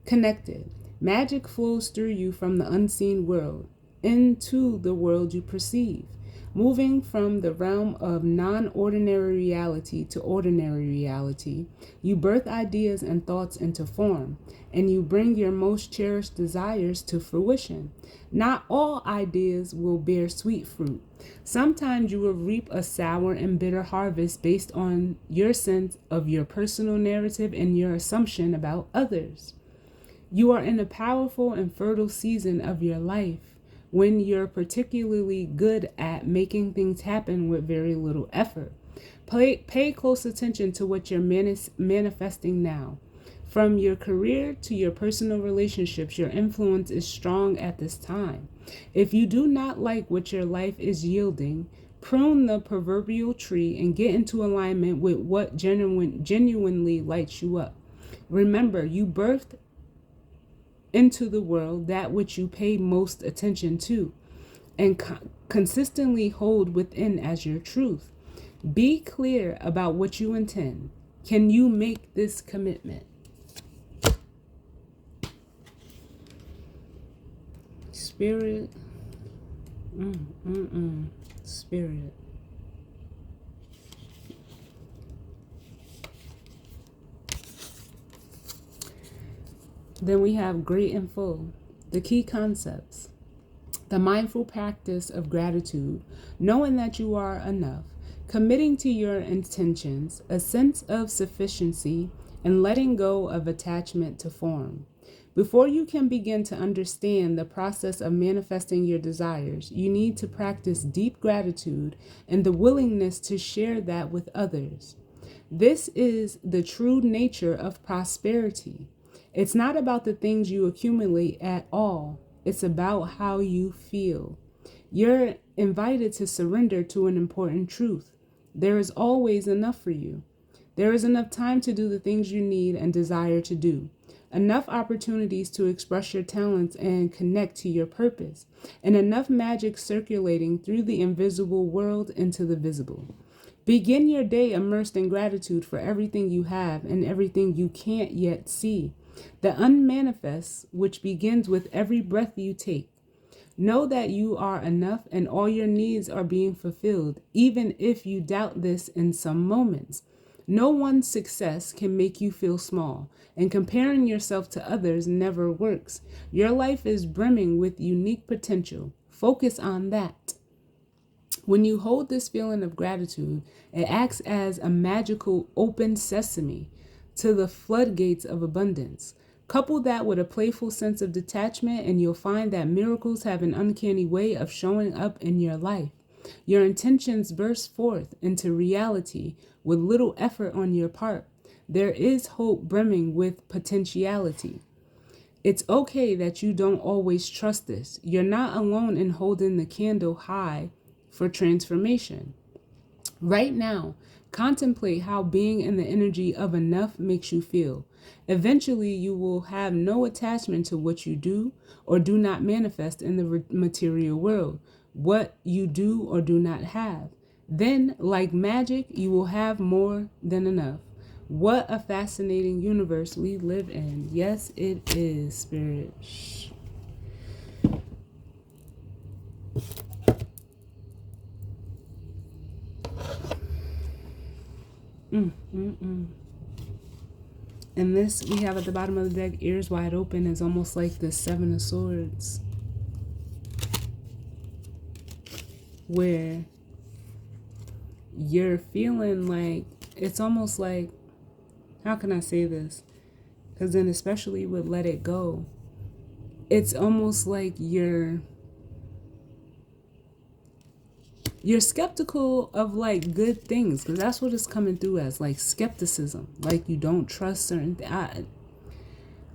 connected. Magic flows through you from the unseen world into the world you perceive, moving from the realm of non-ordinary reality to ordinary reality. You birth ideas and thoughts into form, and you bring your most cherished desires to fruition. Not all ideas will bear sweet fruit. Sometimes you will reap a sour and bitter harvest based on your sense of your personal narrative and your assumption about others. You are in a powerful and fertile season of your life when you're particularly good at making things happen with very little effort. Pay close attention to what you're manifesting now. From your career to your personal relationships, your influence is strong at this time. If you do not like what your life is yielding, prune the proverbial tree and get into alignment with what genuinely lights you up. Remember, you birthed into the world that which you pay most attention to and consistently hold within as your truth. Be clear about what you intend. Can you make this commitment? Spirit. Spirit. Then we have great and full. The key concepts: the mindful practice of gratitude, knowing that you are enough, committing to your intentions, a sense of sufficiency, and letting go of attachment to form. Before you can begin to understand the process of manifesting your desires, you need to practice deep gratitude and the willingness to share that with others. This is the true nature of prosperity. It's not about the things you accumulate at all. It's about how you feel. You're invited to surrender to an important truth. There is always enough for you. There is enough time to do the things you need and desire to do. Enough opportunities to express your talents and connect to your purpose. And enough magic circulating through the invisible world into the visible. Begin your day immersed in gratitude for everything you have and everything you can't yet see. The unmanifest, which begins with every breath you take. Know that you are enough and all your needs are being fulfilled, even if you doubt this in some moments. No one's success can make you feel small, and comparing yourself to others never works. Your life is brimming with unique potential. Focus on that. When you hold this feeling of gratitude, it acts as a magical open sesame to the floodgates of abundance. Couple that with a playful sense of detachment, and you'll find that miracles have an uncanny way of showing up in your life. Your intentions burst forth into reality with little effort on your part. There is hope brimming with potentiality. It's okay that you don't always trust this. You're not alone in holding the candle high for transformation. Right now, Contemplate how being in the energy of enough makes you feel. Eventually, you will have no attachment to what you do or do not manifest in the material world, what you do or do not have. Then, like magic, you will have more than enough. What a fascinating universe we live in. Yes, it is, Spirit. Shh. And this we have at the bottom of the deck, ears wide open, is almost like the Seven of Swords, where you're feeling like, it's almost like, how can I say this? Because then especially with Let It Go, it's almost like you're skeptical of like good things, because that's what it's coming through as, like skepticism, like you don't trust certain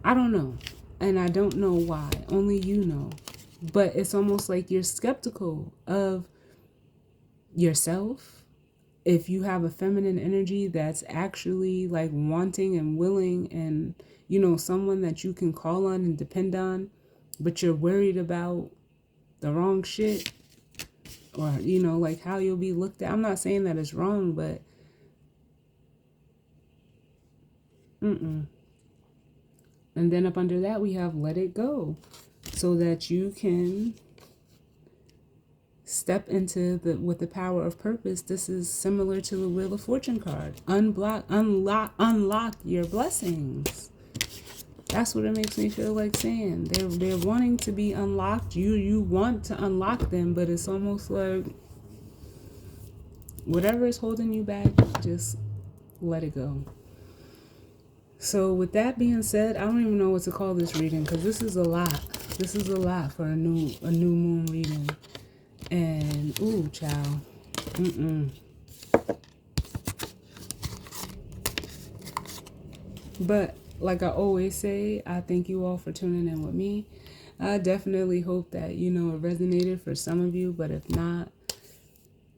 I don't know, and I don't know why, only you know, but it's almost like you're skeptical of yourself. If you have a feminine energy that's actually like wanting and willing, and you know, someone that you can call on and depend on, but you're worried about the wrong shit, or you know, like how you'll be looked at. I'm not saying that it's wrong, but and then up under that we have Let It Go, so that you can step into the with the power of purpose. This is similar to the Wheel of Fortune card. Unlock your blessings. That's what it makes me feel like saying. They're wanting to be unlocked. You want to unlock them, but it's almost like whatever is holding you back, just let it go. So with that being said, I don't even know what to call this reading, because this is a lot. This is a lot for a new moon reading. And ooh, child. But like I always say, I thank you all for tuning in with me. I definitely hope that, you know, it resonated for some of you, but if not,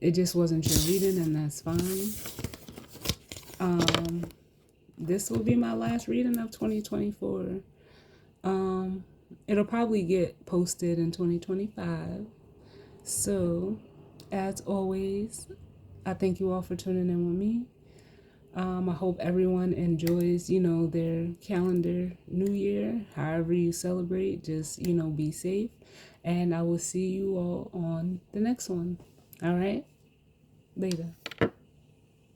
it just wasn't your reading, and that's fine. This will be my last reading of 2024. It'll probably get posted in 2025. So, as always, I thank you all for tuning in with me. I hope everyone enjoys, you know, their calendar new year, however you celebrate. Just, you know, be safe. And I will see you all on the next one. All right? Later.